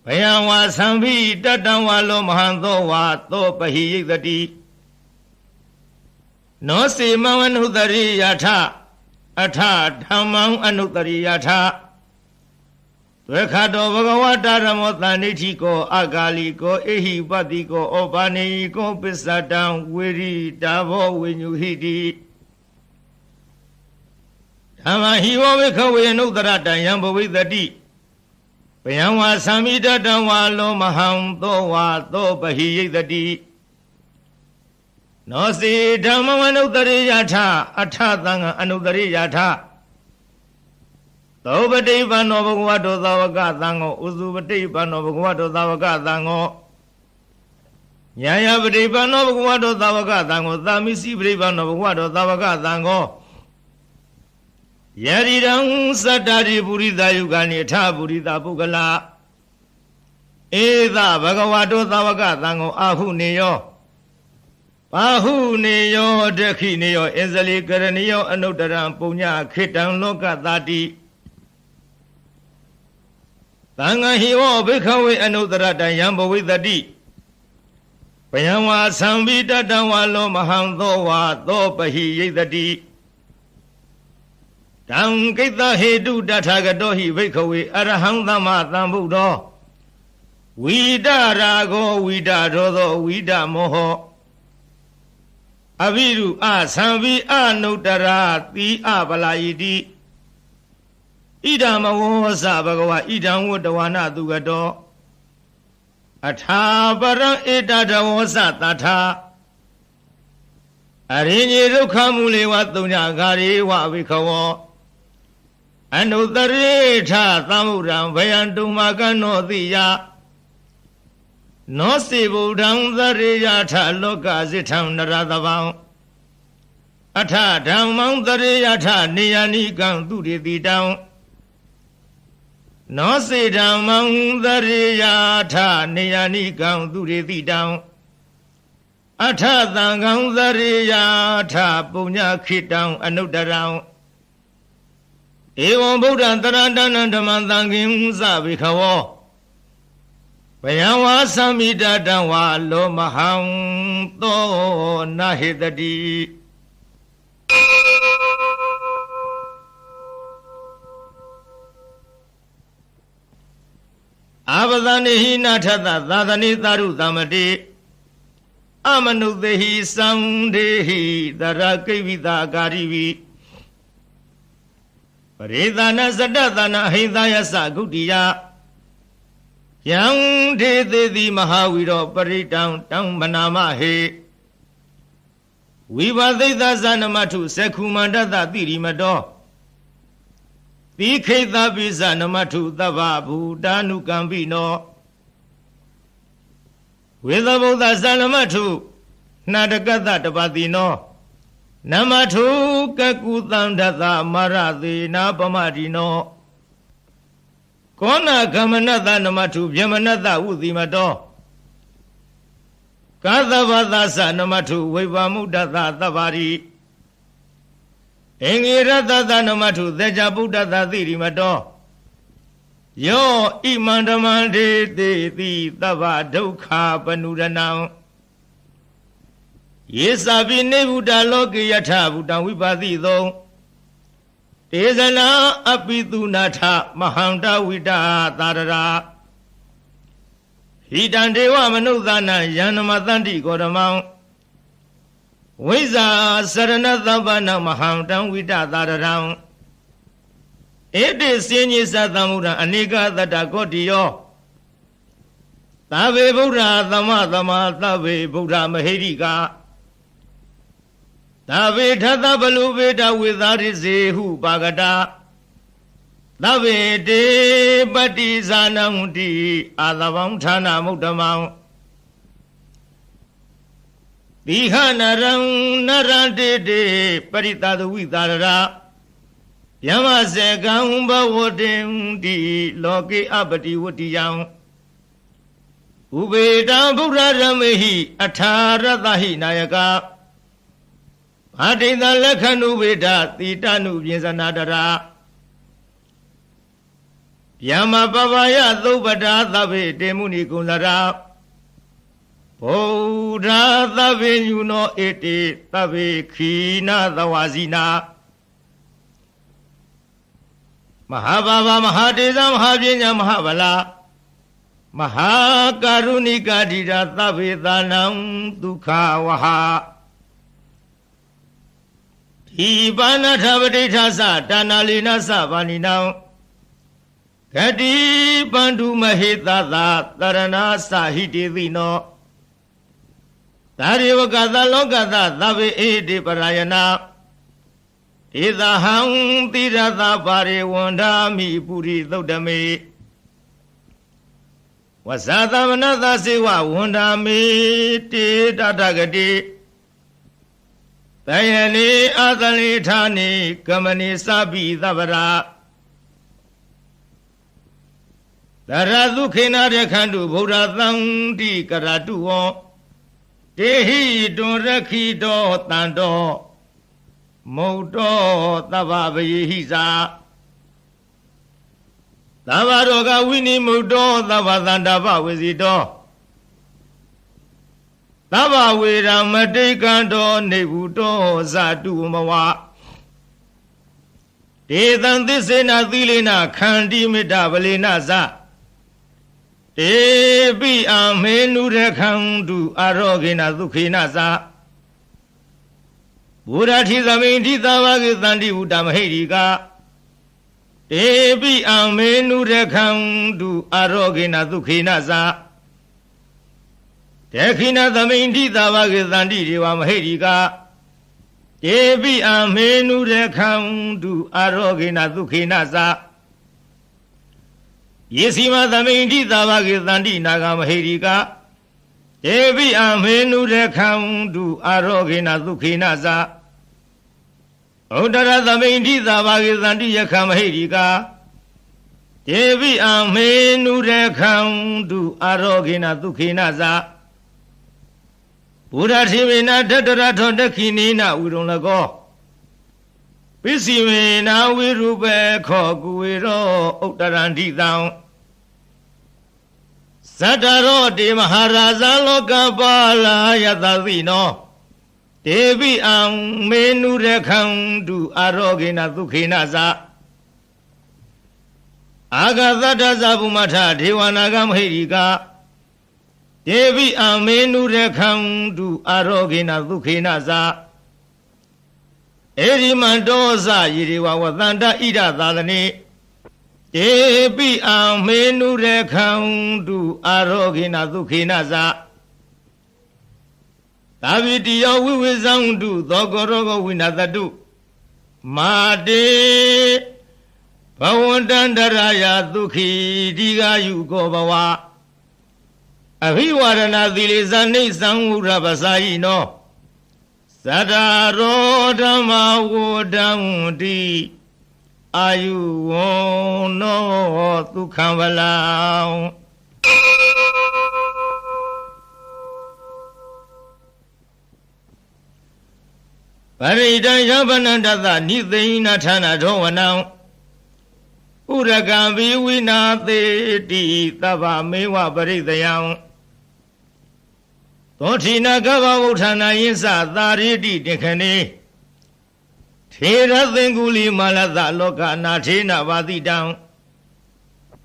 ဘယံဝါသံဘိတတံဝါလောမဟံသောဝါသောပဟိယိတတိနောစေမဝနုတရိယထအထဓမ္မံအနုတရိယထသွေခတောဘဂဝတာရမောတဏိဋ္ဌိကောအဂါလိကောအေဟိပတိကောဩပါနေကောပစ္စတံဝေရိတာဘောဝိညုဟိတိဓမ္မဟိဝဘိက္ခဝေအနုတရတံယံဘဝိတတိဘယံဝါသံမိတတံဝါလောမဟံသောဝါသောပဟိယိတတိနောစေဓမ္မဝနုတရိယထအထသံဃာအနုတရိယထသောပတိပန္နောဘဂဝတောသာဝကသံဃောဥစုပတိပန္နောဘဂဝတောသာဝကသံဃောညာယပတိပန္နောဘဂဝတောသာဝကသံဃောသာမိစီပတိပန္နောဘဂဝတောသာဝကသံဃောယရိရံသတ္တရိပုရိသယုဂာနိထပုရိသပုဂ္ဂလာဧသဘဂဝတောသာဝကသံဃောအာဟုနေယော Bahu Neo Deki Neo Ezali Karanio Anodaram Punya Kitan Loka Dadi Tanga Hiwo Bikawi Anodara Yambo with the D Payawa Sambita Dawalo Mahandowa Dopahi the D Down Kita Hedu Datagadohi Bikawi Arahangama Tambudo Wida Rago Wida Rodo Wida Moho Aviru a Sambi a Notara, the Abalaidi Idama was Abagawa, Idam would the one at Dugado Atabara Edada was at Tata Arini Rukamuli Watunya Gari Wavikawa and Utarita Tamuram Vayandumagano Dia No stable down the Riyata Loka Zitam Naradavang Ata down Mount the Riyata Niani Ganduri the down No say down Mount the Riyata Niani Ganduri the down Ata Dangang the Riyata Punya Kit down another round Ewan Buddha Tarandan and the Mandangim Zabikawa Payawa Samida Dawa Lo Maham To Nahidadi Abadani Natata Dadani Daru Damadi Amanu Dehi Samdehi Darakivida Garivi Paridana Zadadana Hidaya Sagudia Yang de the Mahawiro Paridam Tang Manama He Viva de Zanamatu Sekumanda da Dirimado Dike da Bizanamatu Davabu Danu Gambino With the Buddha Zanamatu Nadagada Tabadino Namatu Kakutandada Maradi Napamadino Kona Kamanada Namatu Yamanada Udimado Kadavadasa Namatu Vivamuda Davari Engirada Namatu Deja Buddha Dirimado Yo Imandamande de Dava Doka Panudanam Yes, I've been able to look at Buddha Vipadi though. Tezana Apidunata Mahanda Vida Tarara Hidandewa Manudana Yanamadandi Godamount Wiza Saranathavana Mahanda Vida Tarara It is Senior Satamura Anika that Agodio Tave Buddha Dama Tave Buddha Mahediga Tave Tata Baluveda with Arizehu Bagada Tave de Batizana Muti Alavantana Mutamau Dihanaram Narante de Parita the Vidara Yamase Gamba Wodim di Loki Abati Wutiyam Ubeda Buddha Ramehi Atara Dahi Nayaka Adina Lakanu Veda, the Tanu Yazanadara Yama Babaya, Lubada, Dave, Demuni Gulara Poda, Dave, you know it, Dave, Kina, the Wazina Mahababa, Mahadizam, Hajinya, Mahavala Mahakarunika, Dida, Dave, Danam, Duka, Waha Ibana Tabadita Sa, Danalina Savani now. Kadi Bandu Mahita, Tarana Sahiti Vino. Tariwagada Logada, Davi Edi Parayana. Ida Hang Tirada Pari Wanda Mi Puri Dodame. Wasada Manada Siwa Wanda Mi Titagadi. Tayani Adali Tani Kamani Sabi Davara Taradukina de Kandu Buddha Thandi Karatuo တေဟိတွန်ရခိတောတန်တောမုတ်တောသဗ္ဗဗယေဟိသာသဗ္ဗရောဂဝိနိမုတ်တောသဗ္ဗသန္တာပဝေစီတောသဗ္ဗဝေရမတိကံတောနေဟုတောဇတုမဝဒေသံသစ္စေနသီလေနခန္တိမေတ္တဗလေနဇတေပိအမေနုရခန္တုအာရောဂေနဒုခေနဇဘုရားထိသမိန်ထိသာဝကေတန္တိဟုတမဟိရိကတေပိအမေနုရခန္တုအာရောဂေနဒုခေနဇတေခိနသမိန်ထိသာဝကေတန္တိဒေဝမဟိရိကတေပိအမေနုရခန္တုအာရောဂေနဒုခေနဇယေစီမသမိန်ထိသာဝကေတန္တိနာဂမဟိရိကတေပိအမေနုရခန္တုအာရောဂေနဒုခေနဇဩတရသမိန်ထိသာဝကေတန္တိယခမဟိရိကတေပိအမေနုရခန္တုအာရောဂေနဒုခေနဇဘုရားတိမေနတတရထောတခိနိနဝိရုံလကောပိစီမေနဝိရုပေခောကုဝေရောဥတ္တရန္တိတံဇတရောတေမဟာရာဇလောကပါလာယတသိနောတေပိအံမေနုရခန္တုအာရောဂေနဒုခေနဇအာဂသတ္တဇဗုမထဒေဝနာဂမဟိရိကတေပိအမေနုရခန္တုအာရောဂေနဒုခေနဇဧရိမန္တောဇယေရေဝဝသန္တဣဒသာသနေတေပိအမေနုရခန္တုအာရောဂေနဒုခေနဇသာဝိတိယောဝိဝေဇံတုသောကောရောဂဝိနသတုမာတေဘဝန္တန္တရာယဒုခိဒီဃာယုကောဘဝအဘိဝရဏသီလေဇာနိသံဝရပစာယိနောသတ္တရောဓမ္မဝဒံတိအာယုဝနောဒုက္ခံဗလံပရိဒံယဗနန္တသနိသိဏဌာနထောဝနံဥရကံဘိဝိနာသေတိသဗ္ဗမေဝပရိသယံသောထိနာကဗ္ဗဝုဌာနာယင်းစသာရိတိတေခဏေထေရသင်္ကုလီမာလသလောကနာထေနဝါတိတံ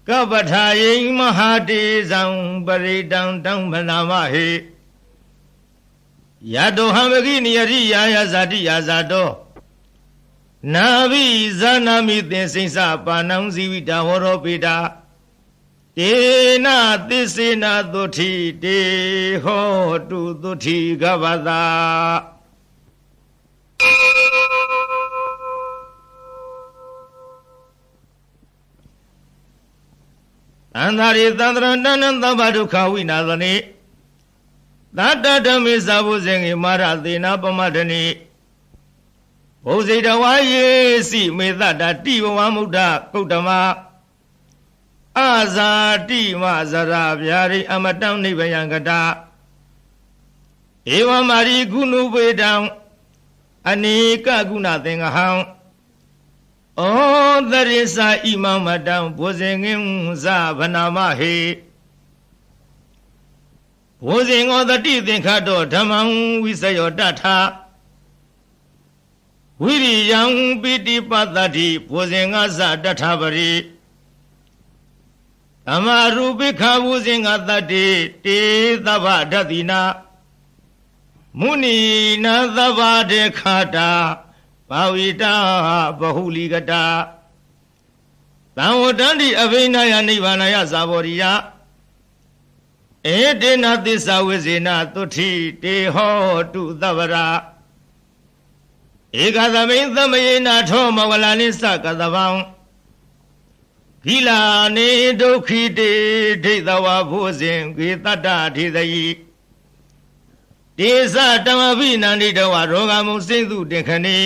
ကပ္ပထာယိမဟာတေဇံပရိတံတံမနာမဟေယတောဟံမကိနိယရိယာယဇာတိယာဇာတောနာဘိဇာနာမိသင်္စိစပါဏံဇီဝိတာဟောရောပိတာတေနသစ္စေနသုထိတေဟောတုသုထိကဗ္ဗသာသန္တာရိသန္တရတဏ္ဏသဗ္ဗဒုက္ခဝိနာသနေသတ္တဓမ္မေသဗုဇင်္ဂေမာရသေနာပမတ္ထနိဘုဇိတဝါယေစီမေသတ္တတိဘဝမုဒ္ဒကုတ္တမအာဇာတိမဇရာဗျာရိအမတံနိဗ္ဗယံကတာဧဝမာရိကုဏုပေတံအနိကကုဏသင်္ဃဟံဩသရိသဣမမတံဘုဇင်ငင်းဇဗနာမဟေဘုဇင်ဩတတိသင်္ခတောဓမ္မံဝိစယောတထာဝိရိယံပိတိပတ္တိဘုဇင်ငါဇတထာပရိအမရူပိခာဘုဇင်ငါတတိတေသဗ္ဗဓတိနာမုဏီနာသဗ္ဗဒေခတာဘာဝိတာဘဟုလိကတာသံဝတ္တန္တိအဘိနယနိဗ္ဗာနယဇာဘောရိယဧတေနသစ္စာဝိဇေနသုထိတေဟောတုသဗ္ဗရာဧကသမိန်သမယေနထောမဝလာနိစ္စကသဗံဂိလာနေဒုက္ခိတေဒိဋ္ဌဝဘုဇင်ဂေတတ္တထေသယိတေသတမဘိနန္တိတဝရောဂမုစိသုတေခဏေ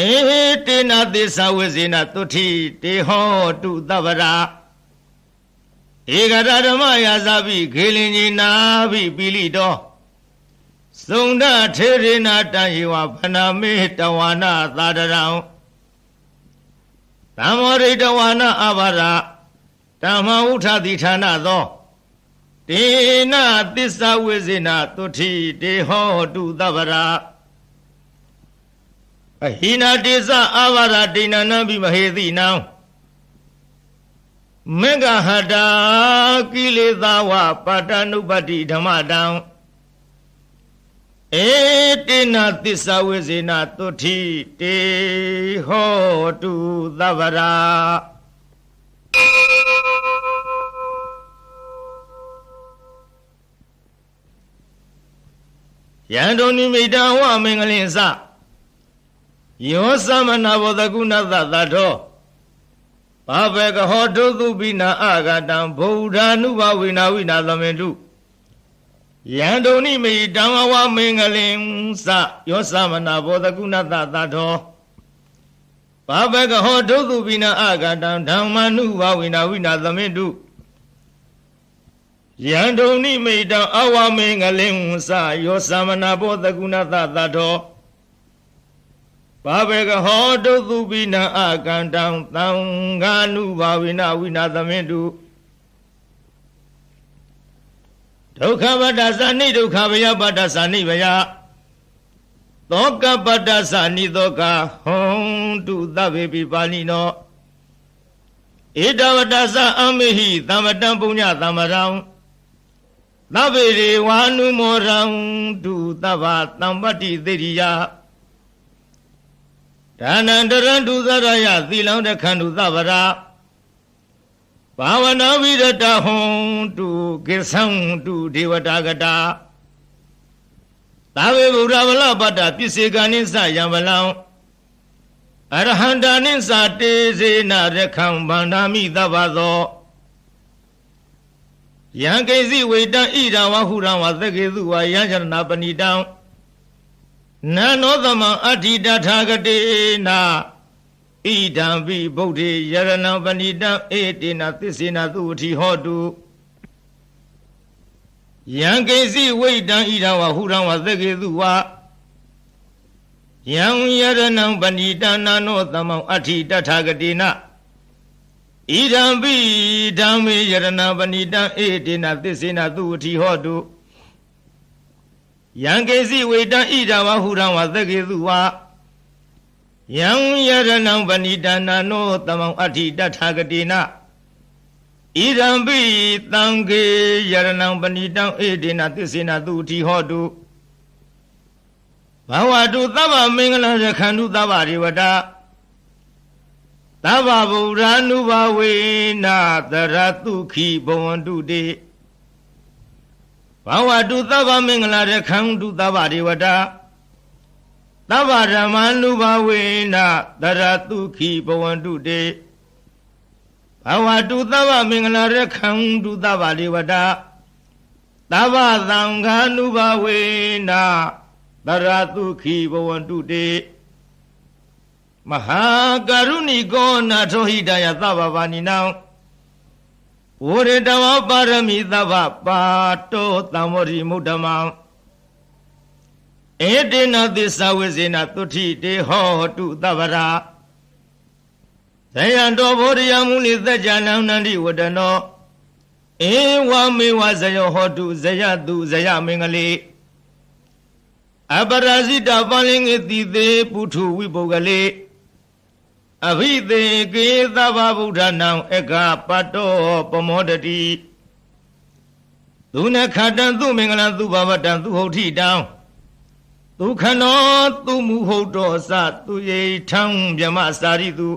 ဧတေနသစ္စာဝိဇေနသုထိတေဟောတုသဗ္ဗရာဧကရဓမ္မယာဇာပိခေလင်ကြီးနာပိပိလိတော စုံဒထေရိနာတံယေဝဗနာမေတဝါနာသာတရံသံမောရိတဝါနာအဘာရဓမ္မဥထတိဌာနသောတေနသစ္စာဝိဇေနသုတိတေဟောတုသဗ္ဗရာအဟိနာတေသအဘာရဒိဏနံပိမဟေတိနံမေဃဟတာကိလေသာဝပါတနုပတ္တိဓမ္မတံဧတေနသစ္စာဝိဇေနသုတိတေဟောတုသဗ္ဗရာယံတုန်နိမိတံဝမင်္ဂလင်္စယောသမနာဘောဓကုဏသသတောဘာဘေကဟောတုသုပိနာအာဂတံဗုဒ္ဓ ानु ဘဝိနာဝိနာသမင်တုယံတုန်နိမိတံဝမင်္ဂလင်္စယောသမနာဘောဓကုဏသသတောဘာဘေကဟောတုသုပိနာအာဂတံဓမ္မ ानु ဘဝိနာဝိနာသမင်တုယံတုန်နိမိတံအဝမင်္ဂလင်္စယောသမနာဘောဓကုဏသသတောဘာဘေကဟောတုသုပိနံအာကန္တံသံဃာနုဘာဝိနဝိနာသမင်တုဒုက္ခပတ္တသနိဒုက္ခဘယပတ္တသနိဘယသောကပတ္တသနိသောကဟွန်တုသဗ္ဗေပိပါဏိနောဧတဝတ္တသအမေဟိသမ္မတံပုညသမ္မရံသဗ္ဗေရေဝါနုမောရံတုသဗ္ဗသံပတ္တိသေရိယဒါနန္တရံဒုသရယသီလံတခန္တုသဗ္ဗရာဘာဝနာဝိရတဟွန်တုကိသံတုဒေဝတာကတာသာဝေဗုဒ္ဓဗလပတ္တပစ္စေကနိသယံဗလံအရဟန္တာနိသတေစေနရခံဗန္ဓာမိသဗ္ဗသောယံကိစီဝေတံဣဒံဝဟုရံဝသကေသုဝယံချရဏပဏိတံနနောသမံအဋ္ဌိတထာဂတေနာဣဒံပိဗုဒ္ဓေယရဏံပဏိတံဧတေနသစ္စေနသုဝတိဟောတုယံကိစီဝိတံဣဒံဝဟုရံဝသကေသုဝယံယရဏံပဏိတံနနောသမံအဋ္ဌိတထာဂတေနာဣဒံပိဓမ္မေယရဏံပဏိတံဧတေနသစ္စေနသုဝတိဟောတုယံကေစီဝေတံဣဒဝဟုရံဝသကေသုဝယံယရဏံပဏိတံနာနောသမံအဋ္ဌိတထာဂတေနဣဒံပိသံဃေယရဏံပဏိတံဧတေနသစ္စေနသုတိဟောတုဘဝတုသဗ္ဗမင်္ဂလံရခန္တုသဗ္ဗရေဝတာသဗ္ဗဗုဒ္ဓ ानु ဘဝေနာတရတုခိဘဝန္တုတေဘာဝတုသဗ္ဗမင်္ဂလာရခန္တုသဗ္ဗဒေဝတာသဗ္ဗဓမ္မာနုဘဝေနတရတုခိဘဝန္တုတေဘာဝတုသဗ္ဗမင်္ဂလာရခန္တုသဗ္ဗဒေဝတာသဗ္ဗသံဃာနုဘဝေနတရတုခိဘဝန္တုတေမဟာကရုဏိကောနာထောဟိတယသဗ္ဗဗာနိနံဝရတဝပါရမိသဗ္ဗပါတောသံဝရိမုဒ္ဓမံဧတေနသစ္စာဝိဇေနသုတိတေဟောတုသဗ္ဗရာဇယံတောဘောဓယမုနိသัจ jana နန္တိဝတနောဧဝမေဝဇယောဟောတုဇယတုဇယမင်္ဂလေအပရာဇိတပလင်္ကေတိသေပုထုဝိပုဂ္ဂလေအဘိသေကေသဗ္ဗဗုဒ္ဓနံဧကပတ္တောပမောတတိသူနခတံသူမင်္ဂလံသူဘဝတံသူဟုတ်ထိတံသူခနောသူမူဟုတ်တော်စသူယေထံမြမစာရိတု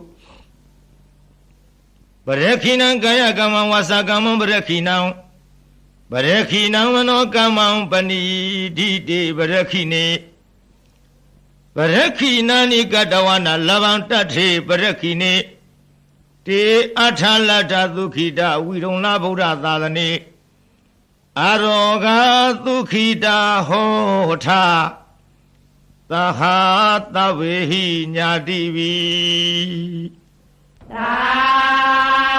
ပရခိနံကာယကမ္မဝါစာကမ္မပရခိနံပရခိနံမနောကမ္မံပဏိဒိတေပရခိနေပရခိနာနိကတဝနာလဗံတထေပရခိနေတေအထာလတ္ထသုခိတဝိရုံလာဗုဒ္ဓသာသနေအရောဂသုခိတဟောထသဟာတဝေဟိညာတိဝိသာ